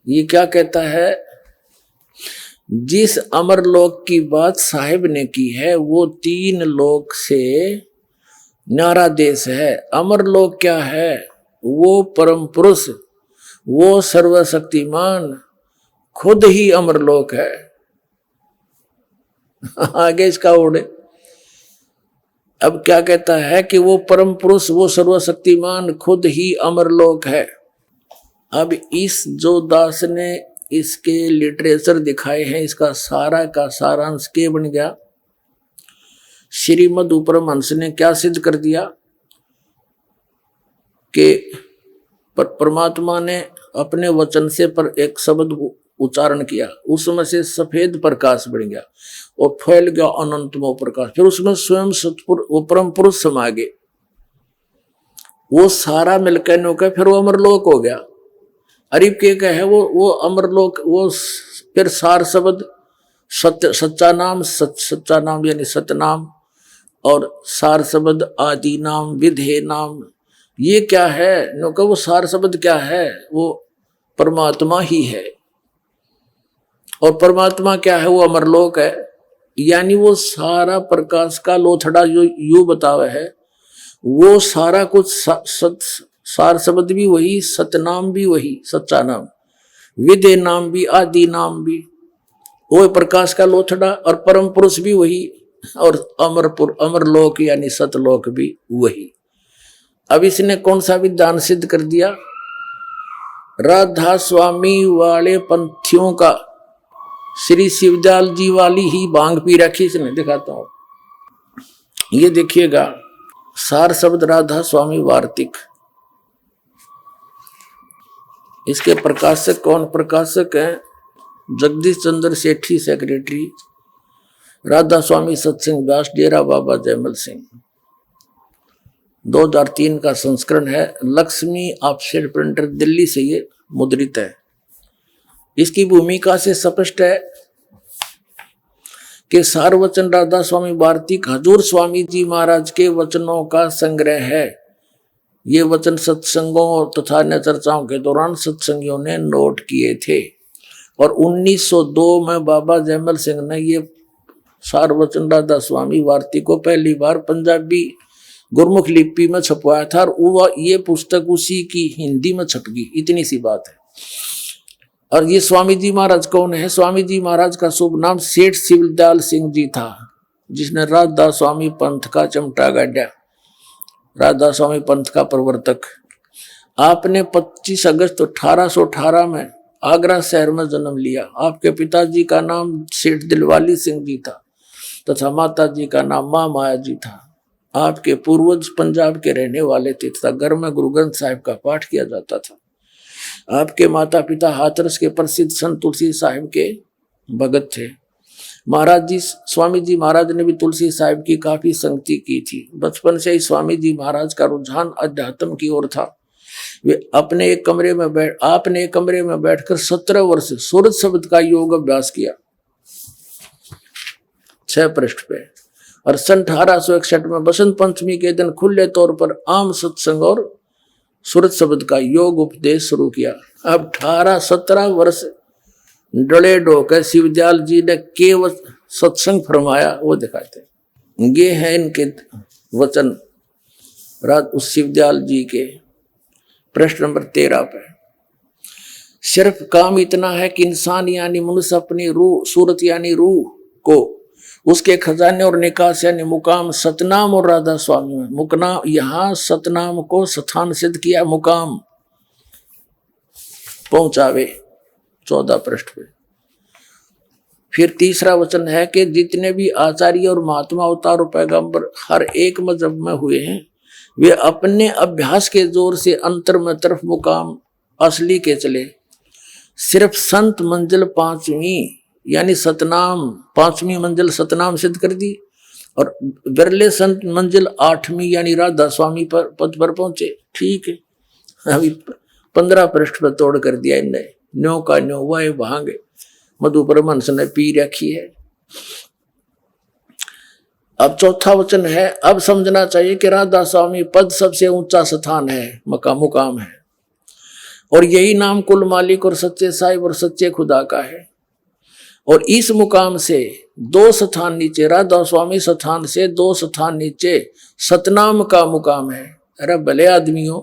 B: ये क्या कहता है, जिस अमरलोक की बात साहिब ने की है वो 3 लोक से न्यारा देश है। अमरलोक क्या है, वो परम पुरुष, वो सर्वशक्तिमान खुद ही अमरलोक है। आगे इसका ओढ़े, अब क्या कहता है कि वो परम पुरुष, वो सर्वशक्तिमान खुद ही अमरलोक है। अब इस जो दास ने इसके लिटरेचर दिखाए हैं, इसका सारा का सारांश के बन गया। श्रीमद् उपरमहंस ने क्या सिद्ध कर दिया कि परमात्मा ने अपने वचन से पर एक शब्द उच्चारण किया, उसमें से सफेद प्रकाश बन गया और फैल गया अनंतमय प्रकाश। फिर उसमें स्वयं सतपुर वो परम पुरुष समा गए, वो सारा मिलकर नौका, फिर वो अमरलोक हो गया। अरीब के है वो अमरलोक, वो फिर सार शब्द सत्य, सच्चा नाम, सच्चा नाम यानी सतनाम, और सार शब्द आदि नाम, विधेय नाम, ये क्या है? नो का वो सार शब्द क्या है? वो परमात्मा ही है। और परमात्मा क्या है? वो अमरलोक है। यानी वो सारा प्रकाश का लोथड़ा जो यू बतावा है, वो सारा कुछ सार शब्द भी वही, सतनाम भी वही, सच्चा नाम, विधेय नाम भी, आदि नाम भी, वो प्रकाश का लोथड़ा, और परम पुरुष भी वही, और अमरलोक यानी सतलोक भी वही। अब इसने कौन सा विधान सिद्ध कर दिया? राधा स्वामी वाले पंथियों का श्री शिवदयाल जी वाली ही भांग पी रखी इसने। दिखाता हूं, ये देखिएगा, सार शब्द राधा स्वामी वार्तिक। इसके प्रकाशक कौन? प्रकाशक हैं जगदीश चंद्र सेठी, सेक्रेटरी, राधा स्वामी सत्संग व्यास, डेरा बाबा जयमल सिंह। 2003 का संस्करण है, लक्ष्मी ऑफसेट प्रिंटर, दिल्ली से ये मुद्रित है। इसकी भूमिका से स्पष्ट है कि सार वचन राधा स्वामी वार्तिक हजूर स्वामी जी महाराज के वचनों का संग्रह है। ये वचन सत्संगों तथा अन्य चर्चाओं के दौरान सत्संगियों ने नोट किए थे, और 1902 में बाबा जयमल सिंह ने ये सार वचन राधा स्वामी वार्तिक को पहली बार पंजाबी गुरमुख लिपि में छपवाया था, और ये पुस्तक उसी की हिंदी में छप गई। इतनी सी बात है। और ये स्वामी जी महाराज कौन है? स्वामी जी महाराज का शुभ नाम सेठ शिवदयाल सिंह जी था, जिसने राधा स्वामी पंथ का चमटा गाड़ा, राधा स्वामी पंथ का प्रवर्तक। आपने 25 अगस्त 1818 में आगरा शहर में जन्म लिया। आपके पिताजी का नाम सेठ दिलवाली सिंह जी था तथा माता जी का नाम माँ माया जी था। आपके पूर्वज पंजाब के रहने वाले थे तथा घर में गुरु ग्रंथ साहिब का पाठ किया जाता था। आपके माता पिता हाथरस के प्रसिद्ध संत तुलसी साहिब के भगत थे। महाराज जी, स्वामी जी महाराज ने भी तुलसी साहिब की काफी संगति की थी। बचपन से ही स्वामी जी महाराज का रुझान अध्यात्म की ओर था। वे आपने एक कमरे में बैठकर 17 वर्ष सूरज शब्द का योग अभ्यास किया, 6 पृष्ठ पे। और सन 1861 में बसंत पंचमी के दिन खुले तौर पर आम सत्संग और सूरज शब्द का योग उपदेश शुरू किया। अब 17 वर्ष डले ढोकर शिवदयाल जी ने केवल सत्संग फरमाया, वो दिखाते। ये है इनके वचन उस शिवदयाल जी के। प्रश्न नंबर 13 पे, सिर्फ काम इतना है कि इंसान यानी मनुष्य अपनी रूह, सूरत यानी रूह को उसके खजाने और निकास यानी मुकाम सतनाम और राधा स्वामी में मुकना, यहां सतनाम को स्थान सिद्ध किया, मुकाम पहुंचावे। 14 पृष्ठ पे। फिर तीसरा वचन है कि जितने भी आचार्य और महात्मा अवतार और पैगंबर हर एक मजहब में हुए हैं, वे अपने अभ्यास के जोर से अंतर में तरफ मुकाम असली के चले। सिर्फ संत मंजिल 5वीं यानी सतनाम, 5वीं मंजिल सतनाम सिद्ध कर दी, और बिरले संत मंजिल 8वीं यानी राधा स्वामी पर पद पर पहुंचे। ठीक है, अभी 15 पृष्ठ पर तोड़ कर दिया इनने। न्यो का न्यो वह भांगे मधु परमहंस ने पी रखी है। अब चौथा वचन है, अब समझना चाहिए कि राधा स्वामी पद सबसे ऊंचा स्थान है, मुकाम है, और यही नाम कुल मालिक और सच्चे साहिब और सच्चे खुदा का है। और इस मुकाम से 2 स्थान नीचे, राधा स्वामी स्थान से 2 स्थान नीचे सतनाम का मुकाम है। अरे भले आदमियों,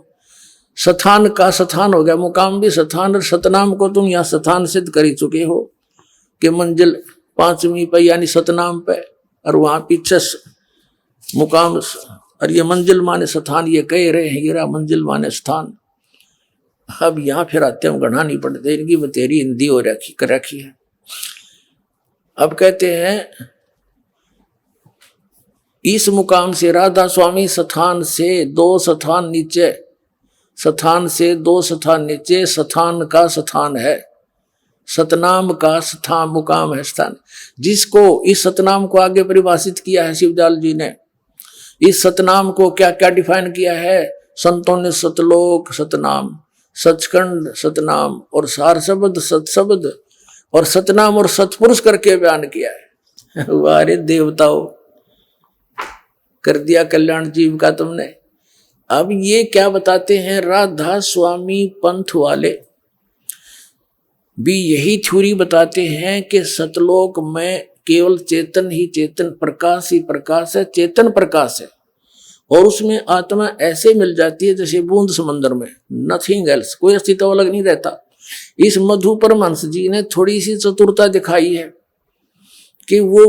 B: स्थान का स्थान हो गया, मुकाम भी स्थान, और सतनाम को तुम यहाँ स्थान सिद्ध कर ही चुके हो कि मंजिल 5वीं पे यानी सतनाम पे, और वहां पीछे मुकाम, और ये मंजिल माने स्थान, ये कह रहे हैं हीरा मंजिल माने स्थान। अब यहाँ फिर आते हम गढ़ा नहीं पड़ते, इनकी बतेरी हिंदी हो रखी है। अब कहते हैं इस मुकाम से राधा स्वामी स्थान से 2 स्थान नीचे, स्थान से 2 स्थान नीचे स्थान का स्थान है, सतनाम का स्थान मुकाम है स्थान, जिसको इस सतनाम को आगे परिभाषित किया है शिवदयाल जी ने। इस सतनाम को क्या क्या डिफाइन किया है संतों ने? सतलोक सतनाम, सचखंड सतनाम और सार शब्द सतशब्द और सतनाम और सतपुरुष करके बयान किया है। वारे देवताओं, कर दिया कल्याण जीव का तुमने। अब ये क्या बताते हैं राधा स्वामी पंथ वाले भी यही थ्योरी बताते हैं कि सतलोक में केवल चेतन ही चेतन, प्रकाश ही प्रकाश है, चेतन प्रकाश है, और उसमें आत्मा ऐसे मिल जाती है जैसे बूंद समंदर में, नथिंग एल्स, कोई अस्तित्व अलग नहीं रहता। इस मधु परमहंस जी ने थोड़ी सी चतुरता दिखाई है कि वो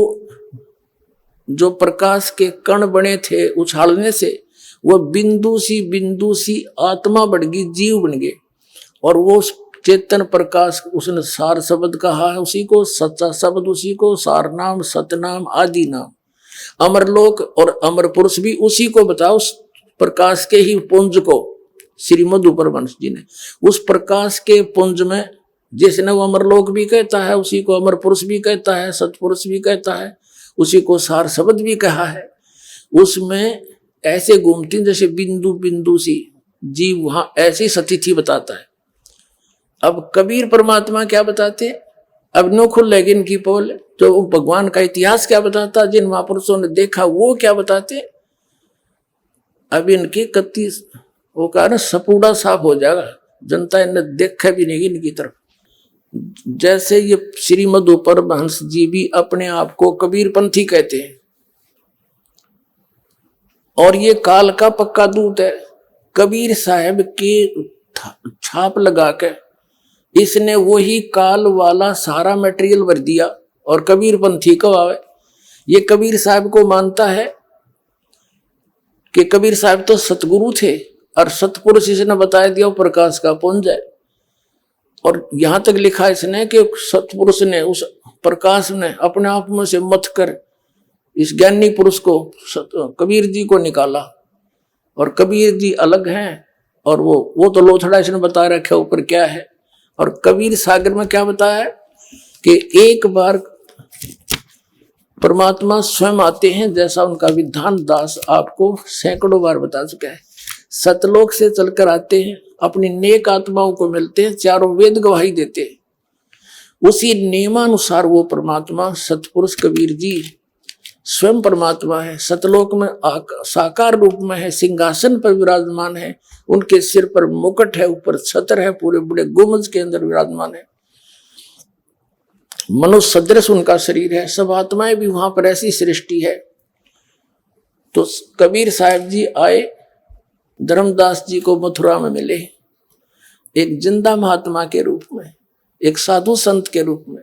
B: जो प्रकाश के कण बने थे उछालने से, वो बिंदु सी आत्मा बन गई, जीव बन गए, और वो चेतन प्रकाश उसने सार शब्द कहा है उसी को, सच्चा शब्द उसी को, सार नाम सतनाम आदि नाम, अमरलोक और अमर पुरुष भी उसी को बताओ, उस प्रकाश के ही पुंज को। श्री मधु परमहंस जी ने उस प्रकाश के पुंज में, जिसने वो अमरलोक भी कहता है उसी को अमर पुरुष भी कहता है, सतपुरुष भी कहता है, उसी को सार शब्द भी कहा है, उसमें ऐसे घूमती जैसे बिंदु बिंदु सी जीव वहां ऐसी स्थिति बताता है। अब कबीर परमात्मा क्या बताते? अब नो खुल लेगी इनकी पोल, तो भगवान का इतिहास क्या बताता, जिन महापुरुषों ने देखा वो क्या बताते। अब इनकी कत्ती वो कहा ना सपूड़ा साफ हो जाएगा, जनता इन्हें देखा भी नहीं इनकी तरफ। जैसे ये श्री मधु परमहंस जी भी अपने आप को कबीर पंथी कहते हैं, और ये काल का पक्का दूत है। कबीर साहब की छाप लगा के इसने वही काल वाला सारा मटेरियल भर दिया, और कबीर पंथी को आवे। ये कबीर साहब को मानता है कि कबीर साहब तो सतगुरु थे, और सतपुरुष इसने बता दिया प्रकाश का पुंज है। और यहां तक लिखा इसने कि सतपुरुष ने उस प्रकाश ने अपने आप में से मथ कर इस ज्ञानी पुरुष को कबीर जी को निकाला, और कबीर जी अलग हैं, और वो तो लोथड़ा इसने बता रखा ऊपर क्या है। और कबीर सागर में क्या बताया कि एक बार परमात्मा स्वयं आते हैं, जैसा उनका विधान दास आपको सैकड़ों बार बता चुका है। सतलोक से चलकर आते हैं, अपनी नेक आत्माओं को मिलते हैं, चारों वेद गवाही देते हैं। उसी नियमानुसार वो परमात्मा सतपुरुष कबीर जी स्वयं परमात्मा है, सतलोक में साकार रूप में है, सिंहासन पर विराजमान है, उनके सिर पर मुकुट है, ऊपर छत्र है, पूरे बड़े गुंबज के अंदर विराजमान है, मनुष्य सदृश उनका शरीर है, सब आत्माएं भी वहां पर ऐसी सृष्टि है। तो कबीर साहब जी आए, धर्मदास जी को मथुरा में मिले, एक जिंदा महात्मा के रूप में, एक साधु संत के रूप में।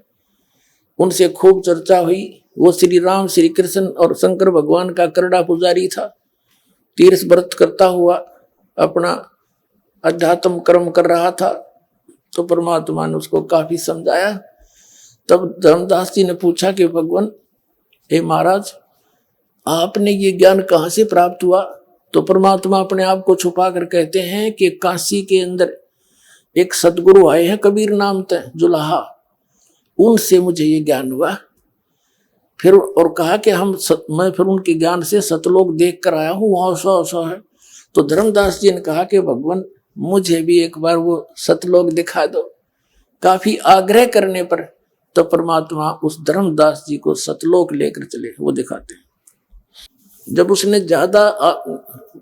B: उनसे खूब चर्चा हुई। वो श्री राम, श्री कृष्ण और शंकर भगवान का करड़ा पुजारी था। तीर्थ व्रत करता हुआ अपना अध्यात्म कर्म कर रहा था, तो परमात्मा ने उसको काफी समझाया। तब धर्मदास जी ने पूछा कि भगवान, हे महाराज, आपने ये ज्ञान कहाँ से प्राप्त हुआ? तो परमात्मा अपने आप को छुपा कर कहते हैं कि काशी के अंदर एक सदगुरु आए हैं कबीर नाम थे जुलाहा, उनसे मुझे ये ज्ञान हुआ। फिर और कहा कि मैं फिर उनके ज्ञान से सतलोक देख कर आया हूँ, वहाँ ऐसा है। तो धर्मदास जी ने कहा कि भगवान, मुझे भी एक बार वो सतलोक दिखा दो। काफी आग्रह करने पर तो परमात्मा उस धर्मदास जी को सतलोक लेकर चले, वो दिखाते हैं। जब उसने ज्यादा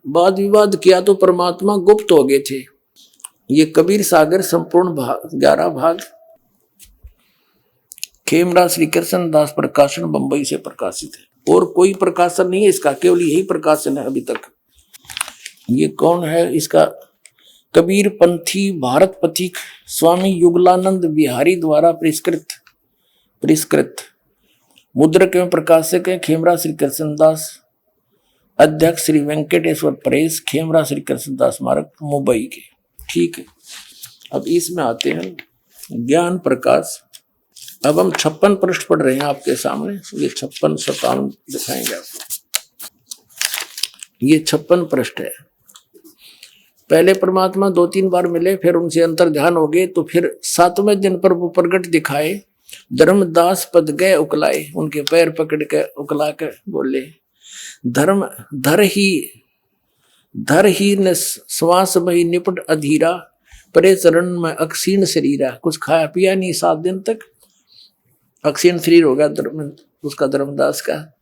B: वाद विवाद किया तो परमात्मा गुप्त हो गए थे। ये कबीर सागर संपूर्ण 11 भाग खेमरा श्री कृष्ण दास प्रकाशन बंबई से प्रकाशित है, और कोई प्रकाशन नहीं है इसका, केवल यही प्रकाशन है अभी तक। ये कौन है इसका? कबीर पंथी भारत पथिक स्वामी युगलानंद बिहारी द्वारा परिष्कृत मुद्रक एवं प्रकाशक है खेमरा श्री कृष्णदास, अध्यक्ष श्री वेंकटेश्वर प्रेस, खेमरा श्री कृष्णदास स्मारक मुंबई के। ठीक है। अब इसमें आते हैं ज्ञान प्रकाश। अब हम 56 पृष्ठ पढ़ रहे हैं आपके सामने। ये 56 57 दिखाएंगे आपको। ये 56 पृष्ठ है। पहले परमात्मा 2-3 बार मिले, फिर उनसे अंतर ध्यान हो गए, तो फिर 7वें दिन पर वो प्रगट दिखाए। धर्मदास पद गए उकलाए, उनके पैर पकड़ के उकला के बोले, धर्म धर ही न श्वास बही निपट अधीरा, परे चरण में अक्षीण शरीरा। कुछ खाया पिया नहीं 7 दिन तक, अक्षीण शरीर होगा उसका, धर्मदास का।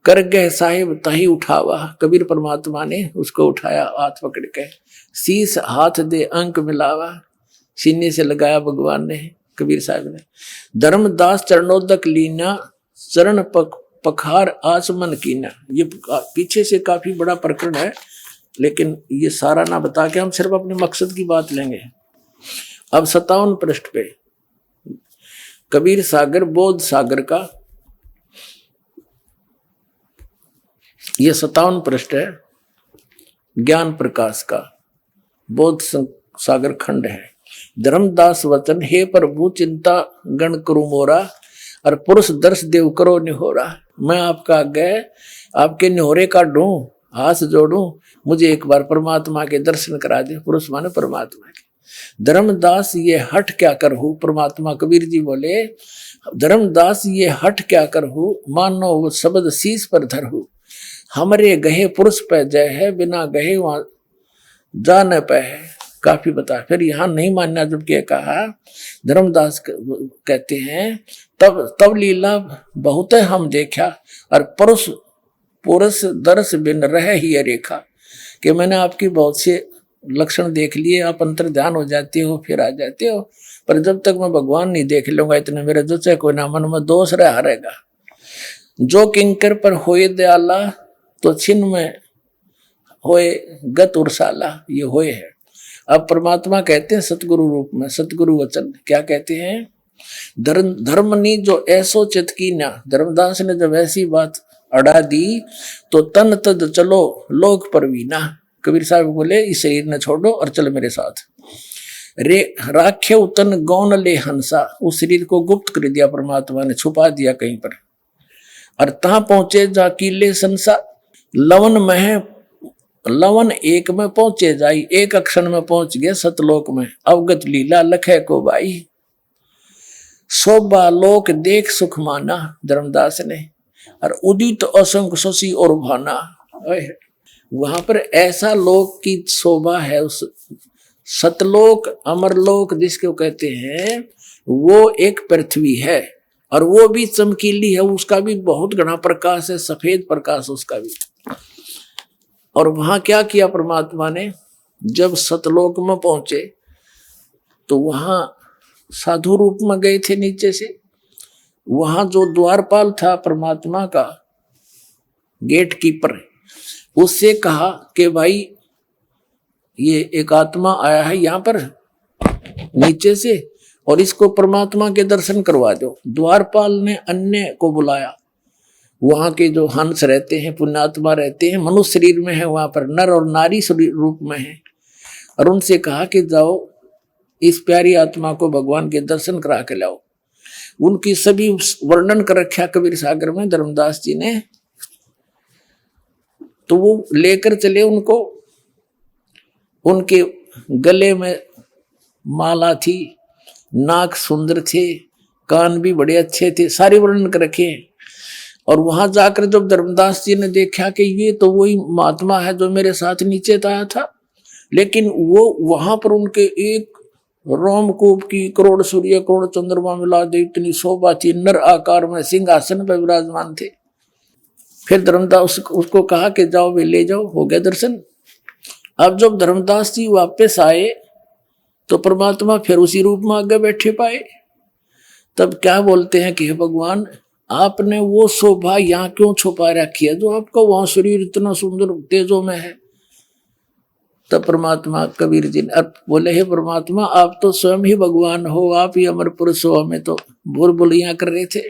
B: कर गए साहिब ताही उठावा, कबीर परमात्मा ने उसको उठाया हाथ पकड़ के। शीस हाथ दे अंक मिलावा, सीने से लगाया भगवान ने, कबीर साहब ने। धर्मदास चरणोदक लीना, चरण पखार आचमन कीना। ये पीछे से काफी बड़ा प्रकरण है, लेकिन ये सारा ना बता के हम सिर्फ अपने मकसद की बात लेंगे। अब 57 पृष्ठ पे कबीर सागर बोध सागर का, ये 57 पृष्ठ है ज्ञान प्रकाश का, बोध सागर खंड है। धर्मदास वचन, हे प्रभु चिंता गण करू मोरा, और पुरुष दर्श देव करो निहोरा। मैं आपका आगे आपके निहोरे का ढूं, हाथ जोड़ूं, मुझे एक बार परमात्मा के दर्शन करा दे। पुरुष माने परमात्मा के। धर्मदास ये हट क्या करहु, परमात्मा कबीर जी बोले, धर्मदास ये हट क्या करहु, मानो वो शब्द शीश पर धरहु। हमरे गहे पुरुष पे जय है, बिना गहे वहां जा न पे है। काफी बता, फिर यहाँ नहीं मानना जब के कहा, धर्मदास कहते हैं तब लीला बहुत हम देखा, और पुरुष दर्श बिन रह ही रेखा। कि मैंने आपकी बहुत से लक्षण देख लिए, आप अंतर ध्यान हो जाते हो, फिर आ जाते हो, पर जब तक मैं भगवान नहीं देख लूंगा इतने मेरे जो चाहे कोई ना मन में दोष रहेगा। जो किंकर पर होए दयाला, तो छिन्न में होए गत उर्साला। ये होए है। अब परमात्मा कहते हैं सतगुरु रूप में, सतगुरु वचन क्या कहते हैं, धर्मनी जो ऐसो चित की ना। धर्मदास ने जब ऐसी बात अड़ा दी, तो तन तद चलो लोक परवीना। कबीर साहब बोले, इस शरीर ने छोड़ो और चल मेरे साथ। रे राख्य उतन गौन ले हंसा, उस शरीर को गुप्त कर दिया परमात्मा ने, छुपा दिया कहीं पर। और तहां पहुंचे जा कीले संसा, लवन एक में पहुंचे जाई, एक अक्षर में पहुंच गए सतलोक में। अवगत लीला लखे को बाई, शोभा लोक देख सुख माना। धर्मदास ने, और उदित असंख्य शशि और भाना। वहां पर ऐसा लोक की शोभा है, उस सतलोक अमरलोक जिसको कहते हैं, वो एक पृथ्वी है, और वो भी चमकीली है, उसका भी बहुत घना प्रकाश है, सफेद प्रकाश उसका भी। और वहां क्या किया परमात्मा ने, जब सतलोक में पहुंचे तो वहां साधु रूप में गए थे नीचे से। वहां जो द्वारपाल था परमात्मा का, गेट कीपर, उससे कहा कि भाई ये एक आत्मा आया है यहाँ पर नीचे से, और इसको परमात्मा के दर्शन करवा दो। द्वारपाल ने अन्य को बुलाया, वहां के जो हंस रहते हैं, पुण्यात्मा रहते हैं, मनुष्य शरीर में है, वहां पर नर और नारी रूप में है, और उनसे कहा कि जाओ इस प्यारी आत्मा को भगवान के दर्शन करा के लाओ। उनकी सभी वर्णन कर रखा कबीर सागर में धर्मदास जी ने। तो वो लेकर चले उनको, उनके गले में माला थी, नाक सुंदर थे, कान भी बड़े अच्छे थे, सारे वर्णन कर रखे। और वहां जाकर जब धर्मदास जी ने देखा कि ये तो वही महात्मा है जो मेरे साथ नीचे आया था, लेकिन वो वहां पर उनके एक रोमकूप की करोड़ सूर्य करोड़ चंद्रमा मिला दे इतनी शोभा थी, नर आकार में सिंहासन पर विराजमान थे। फिर धर्मदास उसको कहा कि जाओ वे ले जाओ, हो गया दर्शन। अब जब धर्मदास जी वापस आए तो परमात्मा फिर उसी रूप में आगे बैठे पाए। तब क्या बोलते हैं कि हे भगवान, आपने वो शोभा यहाँ क्यों छुपा रखी है जो आपका वहां शरीर इतना सुंदर तेजो में है। तब परमात्मा कबीर जी ने बोले, हे परमात्मा आप तो स्वयं ही भगवान हो, आप ही अमर पुरुष हो, हमें तो भूल भुलैया कर रहे थे।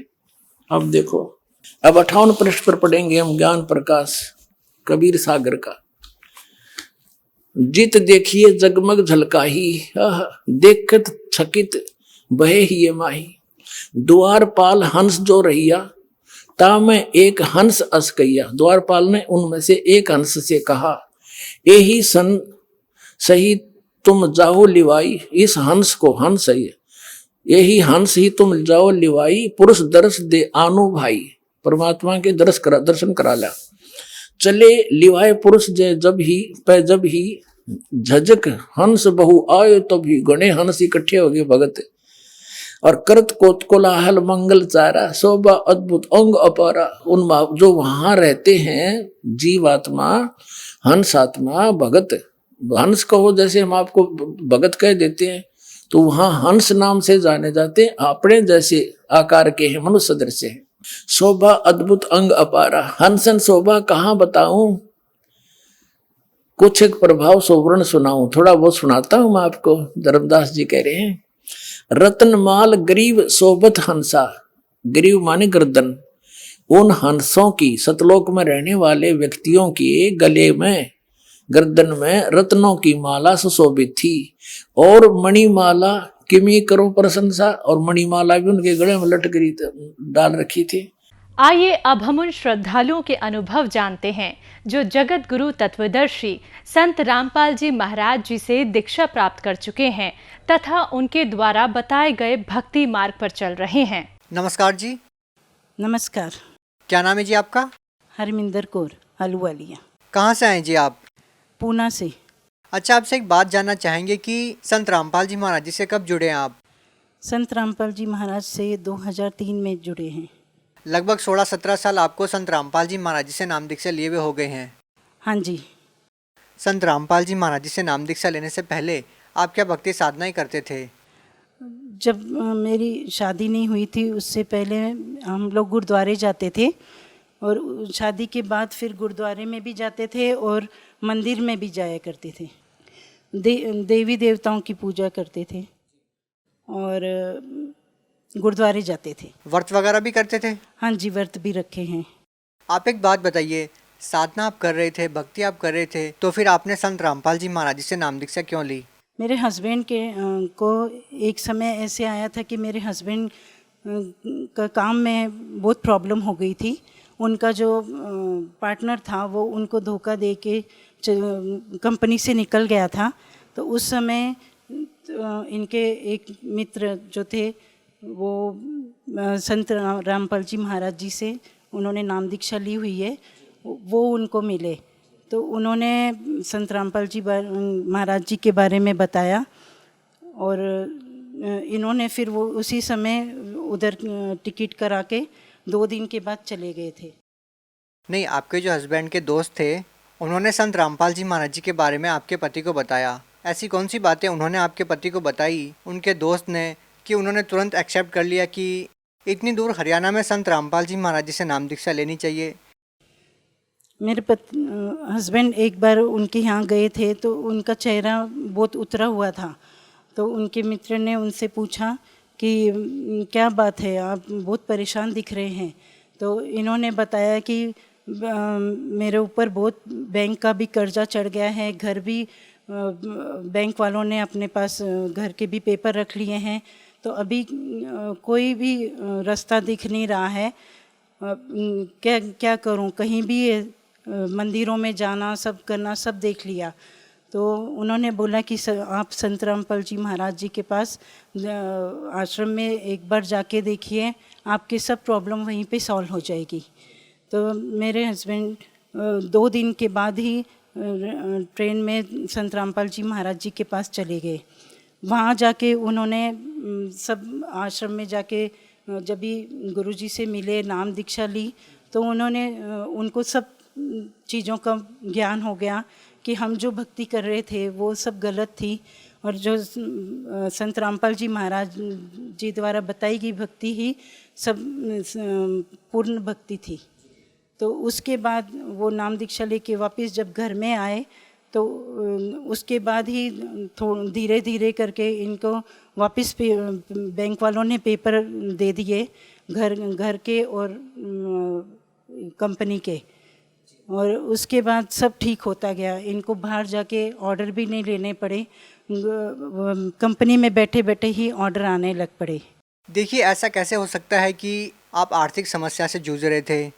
B: अब देखो, अब 58 पृष्ठ पर पढ़ेंगे हम ज्ञान प्रकाश कबीर सागर का। जित देखिए जगमग झलकाही, देखत छकित बहे ही माही। द्वारपाल हंस जो रहिया, ता मैं एक हंस असकैया। द्वारपाल ने उनमें से एक हंस से कहा, यही सन सही तुम जाओ लिवाई। इस हंस को, हंस है यही हंस ही तुम जाओ लिवाई, पुरुष दर्श दे आनो भाई। परमात्मा के दर्शन करा ला। चले लिवाए पुरुष जब ही झजक हंस बहु आयो तभी। गणे हंस इकट्ठे हो गए भगत, और करत कोलाहल मंगल चारा, शोभा अद्भुत अंग अपारा। उन जो वहां रहते हैं जीवात्मा, हंस आत्मा, भगत, हंस कहो जैसे हम आपको भगत कह देते हैं, तो वहां हंस नाम से जाने जाते हैं। अपने जैसे आकार के हैं, मनुष्य दृश्य है। शोभा अद्भुत अंग अपारा। हंसन शोभा कहाँ बताऊं, कुछ एक प्रभाव सोवर्ण सुनाऊं। थोड़ा बहुत सुनाता हूं मैं आपको। धर्मदास जी कह रहे हैं, रतनमाल गरीब सोबत हंसा। गरीब माने गर्दन। उन हंसों की, सतलोक में रहने वाले व्यक्तियों के गले में, गर्दन में रत्नों की माला सुशोभित थी, और मणिमाला किमी करो प्रशंसा। और मणिमाला भी उनके गले में लटकरी डाल रखी थी।
C: आइए अब हम उन श्रद्धालुओं के अनुभव जानते हैं जो जगत गुरु तत्वदर्शी संत रामपाल जी महाराज जी से दीक्षा प्राप्त कर चुके हैं तथा उनके द्वारा बताए गए भक्ति मार्ग पर चल रहे हैं।
D: नमस्कार जी।
E: नमस्कार।
D: क्या नाम है जी आपका?
E: हरमिंदर कौर, आलूवालिया।
D: कहाँ से आए जी आप?
E: पूना से।
D: अच्छा, आपसे एक बात जानना चाहेंगे कि संत रामपाल जी महाराज जी से कब जुड़े हैं आप?
E: संत रामपाल जी महाराज से 2003 में जुड़े हैं।
D: लगभग 16-17 साल आपको संत रामपाल जी महाराज जी से नाम दीक्षा लिए हुए हो गए हैं।
E: हाँ जी।
D: संत रामपाल जी महाराज जी से नाम दीक्षा लेने से पहले आप क्या भक्ति साधनाएं करते थे?
E: जब मेरी शादी नहीं हुई थी उससे पहले हम लोग गुरुद्वारे जाते थे, और शादी के बाद फिर गुरुद्वारे में भी जाते थे और मंदिर में भी जाया करते थे। देवी देवताओं की पूजा करते थे और गुरुद्वारे जाते थे।
D: व्रत वगैरह भी करते थे?
E: हाँ जी, व्रत भी रखे हैं।
D: आप एक बात बताइए, साधना आप कर रहे थे, भक्ति आप कर रहे थे, तो फिर आपने संत रामपाल जी महाराज जी से नाम दीक्षा क्यों ली?
E: मेरे हस्बैंड को एक समय ऐसे आया था कि मेरे हस्बैंड का काम में बहुत प्रॉब्लम हो गई थी। उनका जो पार्टनर था वो उनको धोखा दे के कंपनी से निकल गया था। तो उस समय इनके एक मित्र जो थे वो संत रामपाल जी महाराज जी से उन्होंने नाम दीक्षा ली हुई है, वो उनको मिले। तो उन्होंने संत रामपाल जी महाराज जी के बारे में बताया, और इन्होंने फिर वो उसी समय उधर टिकट करा के 2 दिन के बाद चले गए थे।
D: नहीं, आपके जो हस्बैंड के दोस्त थे उन्होंने संत रामपाल जी महाराज जी के बारे में आपके पति को बताया। ऐसी कौन सी बातें उन्होंने आपके पति को बताई उनके दोस्त ने कि उन्होंने तुरंत एक्सेप्ट कर लिया कि इतनी दूर हरियाणा में संत रामपाल जी महाराज जी से नाम दीक्षा लेनी चाहिए?
E: मेरे हस्बैंड एक बार उनके यहाँ गए थे तो उनका चेहरा बहुत उतरा हुआ था। तो उनके मित्र ने उनसे पूछा कि क्या बात है, आप बहुत परेशान दिख रहे हैं। तो इन्होंने बताया कि मेरे ऊपर बहुत बैंक का भी कर्जा चढ़ गया है, घर भी बैंक वालों ने अपने पास घर के भी पेपर रख लिए हैं, तो अभी कोई भी रास्ता दिख नहीं रहा है। क्या करूं, कहीं भी मंदिरों में जाना, सब करना, सब देख लिया। तो उन्होंने बोला कि आप संत रामपाल जी महाराज जी के पास आश्रम में एक बार जाके देखिए, आपके सब प्रॉब्लम वहीं पे सॉल्व हो जाएगी। तो मेरे हस्बैंड 2 दिन के बाद ही ट्रेन में संत रामपाल जी महाराज जी के पास चले गए। वहाँ जाके उन्होंने सब आश्रम में जाके जब भी गुरुजी से मिले, नाम दीक्षा ली, तो उन्होंने उनको सब चीज़ों का ज्ञान हो गया कि हम जो भक्ति कर रहे थे वो सब गलत थी, और जो संत रामपाल जी महाराज जी द्वारा बताई गई भक्ति ही सब पूर्ण भक्ति थी। तो उसके बाद वो नाम दीक्षा लेके वापस जब घर में आए तो उसके बाद ही धीरे धीरे करके इनको वापस बैंक वालों ने पेपर दे दिए घर के और कंपनी के। और उसके बाद सब ठीक होता गया। इनको बाहर जाके ऑर्डर भी नहीं लेने पड़े, कंपनी में बैठे बैठे ही ऑर्डर आने लग पड़े।
D: देखिए, ऐसा कैसे हो सकता है कि आप आर्थिक समस्या से जूझ रहे थे।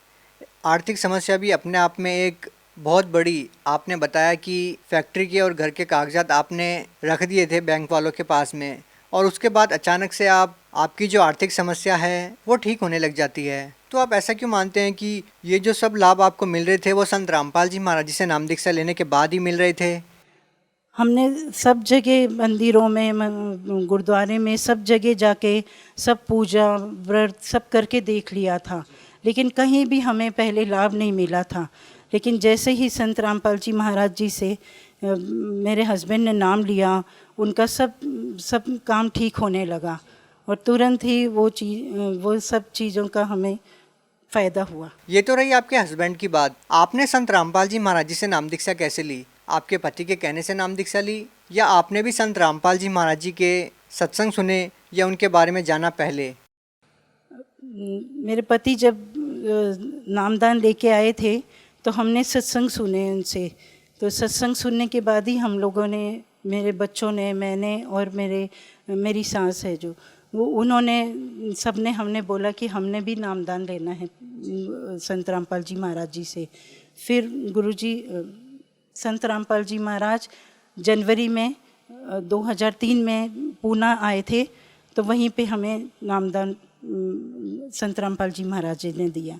D: आर्थिक समस्या भी अपने आप में एक बहुत बड़ी, आपने बताया कि फैक्ट्री के और घर के कागजात आपने रख दिए थे बैंक वालों के पास में, और उसके बाद अचानक से आपकी जो आर्थिक समस्या है वो ठीक होने लग जाती है। तो आप ऐसा क्यों मानते हैं कि ये जो सब लाभ आपको मिल रहे थे वो संत रामपाल जी महाराज जी से नाम दीक्षा लेने के बाद ही मिल रहे थे?
E: हमने सब जगह मंदिरों में, गुरुद्वारे में, सब जगह जाके सब पूजा व्रत सब करके देख लिया था, लेकिन कहीं भी हमें पहले लाभ नहीं मिला था। लेकिन जैसे ही संत रामपाल जी महाराज जी से मेरे हस्बैंड ने नाम लिया, उनका सब काम ठीक होने लगा और तुरंत ही वो सब चीज़ों का हमें फ़ायदा हुआ।
D: ये तो रही आपके हस्बैंड की बात। आपने संत रामपाल जी महाराज जी से नाम दीक्षा कैसे ली? आपके पति के कहने से नाम दीक्षा ली, या आपने भी संत रामपाल जी महाराज जी के सत्संग सुने या उनके बारे में जाना पहले?
E: मेरे पति जब नामदान लेके आए थे तो हमने सत्संग सुने उनसे। तो सत्संग सुनने के बाद ही हम लोगों ने, मेरे बच्चों ने, मैंने और मेरी सास है जो, वो उन्होंने सबने हमने बोला कि हमने भी नामदान लेना है संत रामपाल जी महाराज जी से। फिर गुरुजी संत रामपाल जी महाराज जनवरी में 2003 में पूना आए थे, तो वहीं पे हमें नामदान संत रामपाल जी महाराज जी ने दिया।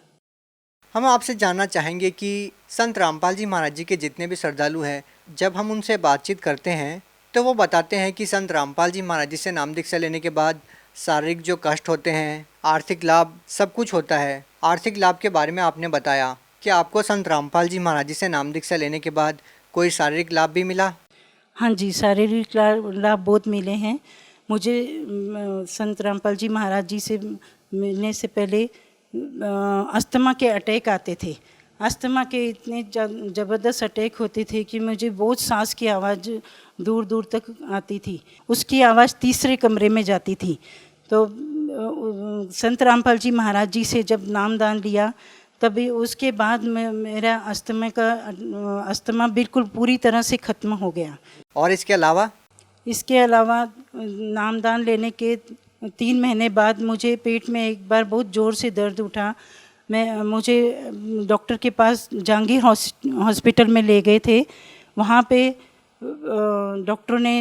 D: हम आपसे जानना चाहेंगे कि संत रामपाल जी महाराज जी के जितने भी श्रद्धालु हैं, जब हम उनसे बातचीत करते हैं तो वो बताते हैं कि संत रामपाल जी महाराज जी से नाम दीक्षा लेने के बाद शारीरिक जो कष्ट होते हैं, आर्थिक लाभ, सब कुछ होता है। आर्थिक लाभ के बारे में आपने बताया कि आपको संत रामपाल जी महाराज जी से नाम दीक्षा लेने के बाद कोई शारीरिक लाभ भी मिला?
E: हाँ जी, शारीरिक लाभ बहुत मिले हैं मुझे। संत रामपाल जी महाराज जी से मिलने से पहले अस्थमा के अटैक आते थे। अस्थमा के इतने ज़बरदस्त अटैक होते थे कि मुझे बहुत सांस की आवाज़ दूर दूर तक आती थी, उसकी आवाज़ तीसरे कमरे में जाती थी। तो संत रामपाल जी महाराज जी से जब नामदान लिया, तभी उसके बाद मेरा अस्थमा बिल्कुल पूरी तरह से ख़त्म हो गया।
D: और इसके अलावा
E: नामदान लेने के 3 महीने बाद मुझे पेट में एक बार बहुत ज़ोर से दर्द उठा। मुझे डॉक्टर के पास जहांगीर हॉस्पिटल में ले गए थे। वहाँ पे डॉक्टर ने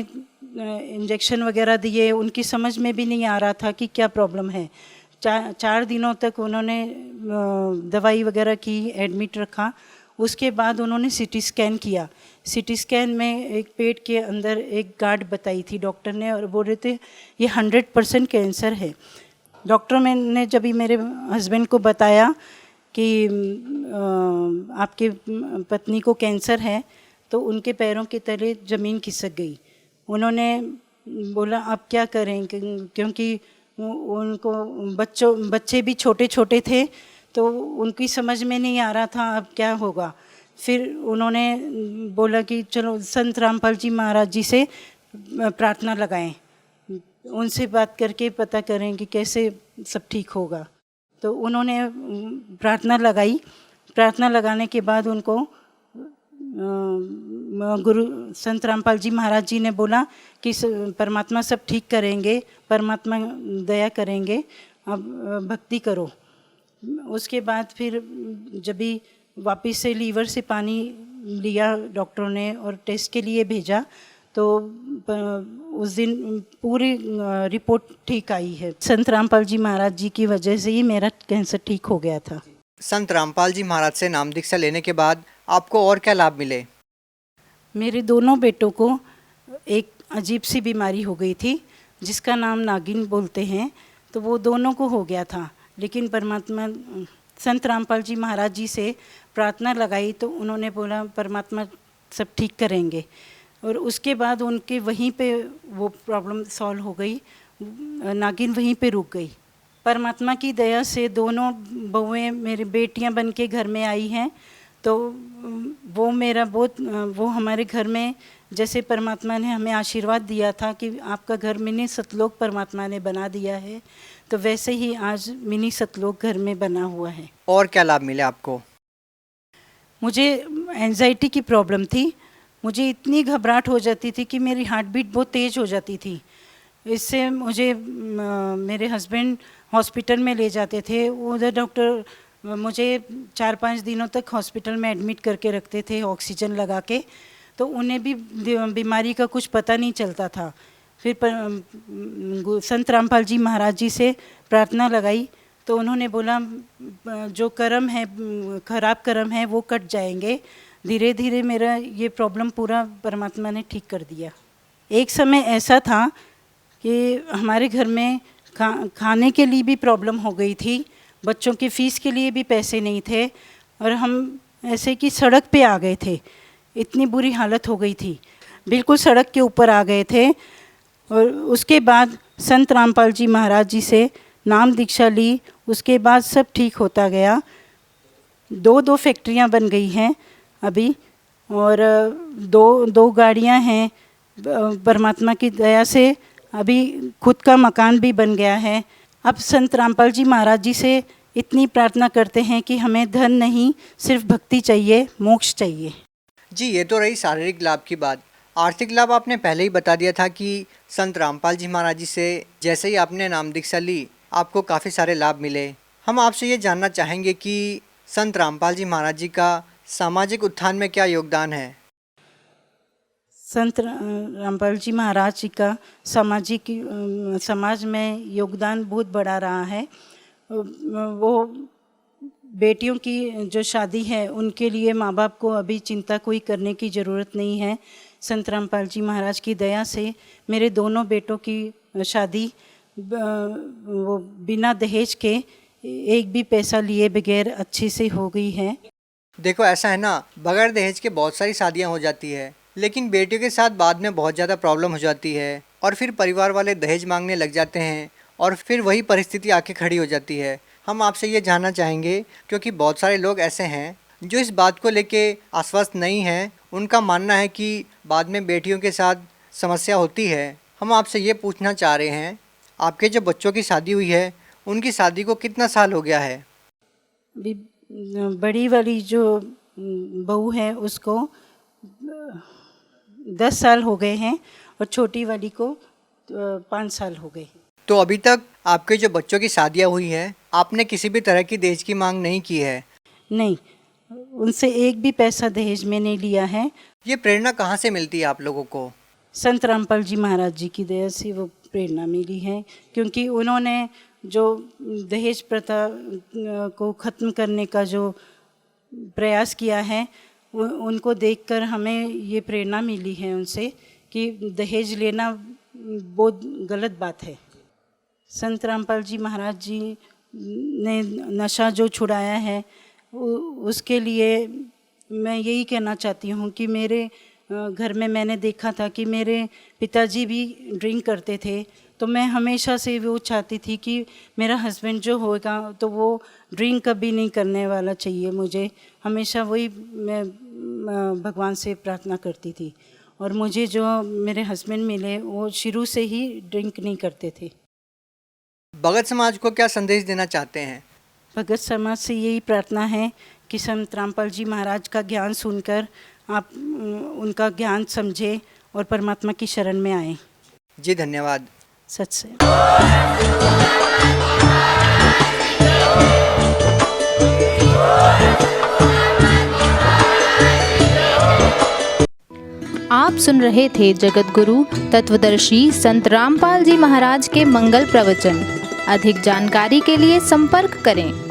E: इंजेक्शन वगैरह दिए, उनकी समझ में भी नहीं आ रहा था कि क्या प्रॉब्लम है। 4 दिनों तक उन्होंने दवाई वगैरह की, एडमिट रखा। उसके बाद उन्होंने सीटी स्कैन किया। सीटी स्कैन में एक पेट के अंदर एक गांठ बताई थी डॉक्टर ने, और बोल रहे थे ये 100% कैंसर है। डॉक्टर ने जब मेरे हस्बैंड को बताया कि आपके पत्नी को कैंसर है, तो उनके पैरों के तले ज़मीन खिसक गई। उन्होंने बोला अब क्या करें, क्योंकि उनको बच्चे भी छोटे छोटे थे, तो उनकी समझ में नहीं आ रहा था अब क्या होगा। फिर उन्होंने बोला कि चलो संत रामपाल जी महाराज जी से प्रार्थना लगाएं, उनसे बात करके पता करें कि कैसे सब ठीक होगा। तो उन्होंने प्रार्थना लगाई। प्रार्थना लगाने के बाद उनको गुरु संत रामपाल जी महाराज जी ने बोला कि परमात्मा सब ठीक करेंगे, परमात्मा दया करेंगे, अब भक्ति करो। उसके बाद फिर जब भी वापस से लीवर से पानी लिया डॉक्टरों ने और टेस्ट के लिए भेजा, तो उस दिन पूरी रिपोर्ट ठीक आई है। संत रामपाल जी महाराज जी की वजह से ही मेरा कैंसर ठीक हो गया था।
D: संत रामपाल जी महाराज से नाम दीक्षा लेने के बाद आपको और क्या लाभ मिले?
E: मेरे दोनों बेटों को एक अजीब सी बीमारी हो गई थी जिसका नाम नागिन बोलते हैं, तो वो दोनों को हो गया था। लेकिन परमात्मा संत रामपाल जी महाराज जी से प्रार्थना लगाई तो उन्होंने बोला परमात्मा सब ठीक करेंगे, और उसके बाद उनके वहीं पे वो प्रॉब्लम सॉल्व हो गई, नागिन वहीं पे रुक गई। परमात्मा की दया से दोनों बहुएं मेरी बेटियां बन के घर में आई हैं, तो वो हमारे घर में जैसे परमात्मा ने हमें आशीर्वाद दिया था कि आपका घर मिनी सतलोक परमात्मा ने बना दिया है, तो वैसे ही आज मिनी सतलोक घर में बना हुआ है।
D: और क्या लाभ मिले आपको?
E: मुझे एंजाइटी की प्रॉब्लम थी। मुझे इतनी घबराहट हो जाती थी कि मेरी हार्ट बीट बहुत तेज़ हो जाती थी। इससे मुझे मेरे हस्बैंड हॉस्पिटल में ले जाते थे। उधर डॉक्टर मुझे 4-5 दिनों तक हॉस्पिटल में एडमिट करके रखते थे ऑक्सीजन लगा के, तो उन्हें भी बीमारी का कुछ पता नहीं चलता था। फिर संत रामपाल जी महाराज जी से प्रार्थना लगाई तो उन्होंने बोला जो कर्म है, खराब कर्म है वो कट जाएंगे। धीरे धीरे मेरा ये प्रॉब्लम पूरा परमात्मा ने ठीक कर दिया। एक समय ऐसा था कि हमारे घर में खाने के लिए भी प्रॉब्लम हो गई थी, बच्चों की फ़ीस के लिए भी पैसे नहीं थे और हम ऐसे कि सड़क पे आ गए थे। इतनी बुरी हालत हो गई थी, बिल्कुल सड़क के ऊपर आ गए थे। और उसके बाद संत रामपाल जी महाराज जी से नाम दीक्षा ली। उसके बाद सब ठीक होता गया। 2 फैक्ट्रियां बन गई हैं अभी और 2 गाड़ियां हैं। परमात्मा की दया से अभी खुद का मकान भी बन गया है। अब संत रामपाल जी महाराज जी से इतनी प्रार्थना करते हैं कि हमें धन नहीं, सिर्फ भक्ति चाहिए, मोक्ष चाहिए।
D: जी, ये तो रही शारीरिक लाभ की बात। आर्थिक लाभ आपने पहले ही बता दिया था कि संत रामपाल जी महाराज जी से जैसे ही आपने नाम दीक्षा ली आपको काफ़ी सारे लाभ मिले। हम आपसे ये जानना चाहेंगे कि संत रामपाल जी महाराज जी का सामाजिक उत्थान में क्या योगदान है?
E: संत रामपाल जी महाराज जी का समाज में योगदान बहुत बड़ा रहा है। वो बेटियों की जो शादी है उनके लिए माँ बाप को अभी चिंता कोई करने की ज़रूरत नहीं है। संत रामपाल जी महाराज की दया से मेरे दोनों बेटों की शादी वो बिना दहेज के, एक भी पैसा लिए बगैर अच्छे से हो गई है।
D: देखो ऐसा है ना, बगैर दहेज के बहुत सारी शादियाँ हो जाती है, लेकिन बेटियों के साथ बाद में बहुत ज़्यादा प्रॉब्लम हो जाती है और फिर परिवार वाले दहेज मांगने लग जाते हैं और फिर वही परिस्थिति आके खड़ी हो जाती है। हम आपसे ये जानना चाहेंगे, क्योंकि बहुत सारे लोग ऐसे हैं जो इस बात को लेके आश्वस्त नहीं हैं। उनका मानना है कि बाद में बेटियों के साथ समस्या होती है। हम आपसे ये पूछना चाह रहे हैं, आपके जो बच्चों की शादी हुई है उनकी शादी को कितना साल हो गया है?
E: बड़ी वाली जो बहू है उसको 10 साल हो गए हैं और छोटी वाली को 5 साल हो गए।
D: तो अभी तक आपके जो बच्चों की शादियाँ हुई है आपने किसी भी तरह की दहेज की मांग नहीं की है?
E: नहीं, उनसे एक भी पैसा दहेज में नहीं लिया है।
D: ये प्रेरणा कहाँ से मिलती है आप लोगों को?
E: संत रामपाल जी महाराज जी की दया से वो प्रेरणा मिली है, क्योंकि उन्होंने जो दहेज प्रथा को ख़त्म करने का जो प्रयास किया है उनको देखकर हमें ये प्रेरणा मिली है उनसे कि दहेज लेना बहुत गलत बात है। संत रामपाल जी महाराज जी ने नशा जो छुड़ाया है उसके लिए मैं यही कहना चाहती हूँ कि मेरे घर में मैंने देखा था कि मेरे पिताजी भी ड्रिंक करते थे, तो मैं हमेशा से वो चाहती थी कि मेरा हस्बैंड जो होगा तो वो ड्रिंक कभी नहीं करने वाला चाहिए मुझे। हमेशा वही मैं भगवान से प्रार्थना करती थी और मुझे जो मेरे हस्बैंड मिले वो शुरू से ही ड्रिंक नहीं करते थे।
D: भगत समाज को क्या संदेश देना चाहते हैं?
E: भगत समाज से यही प्रार्थना है कि संत रामपाल जी महाराज का ज्ञान सुनकर आप उनका ज्ञान समझें और परमात्मा की शरण में आएं।
D: जी धन्यवाद।
E: सच से।
F: आप सुन रहे थे जगत गुरु तत्वदर्शी संत रामपाल जी महाराज के मंगल प्रवचन। अधिक जानकारी के लिए संपर्क करें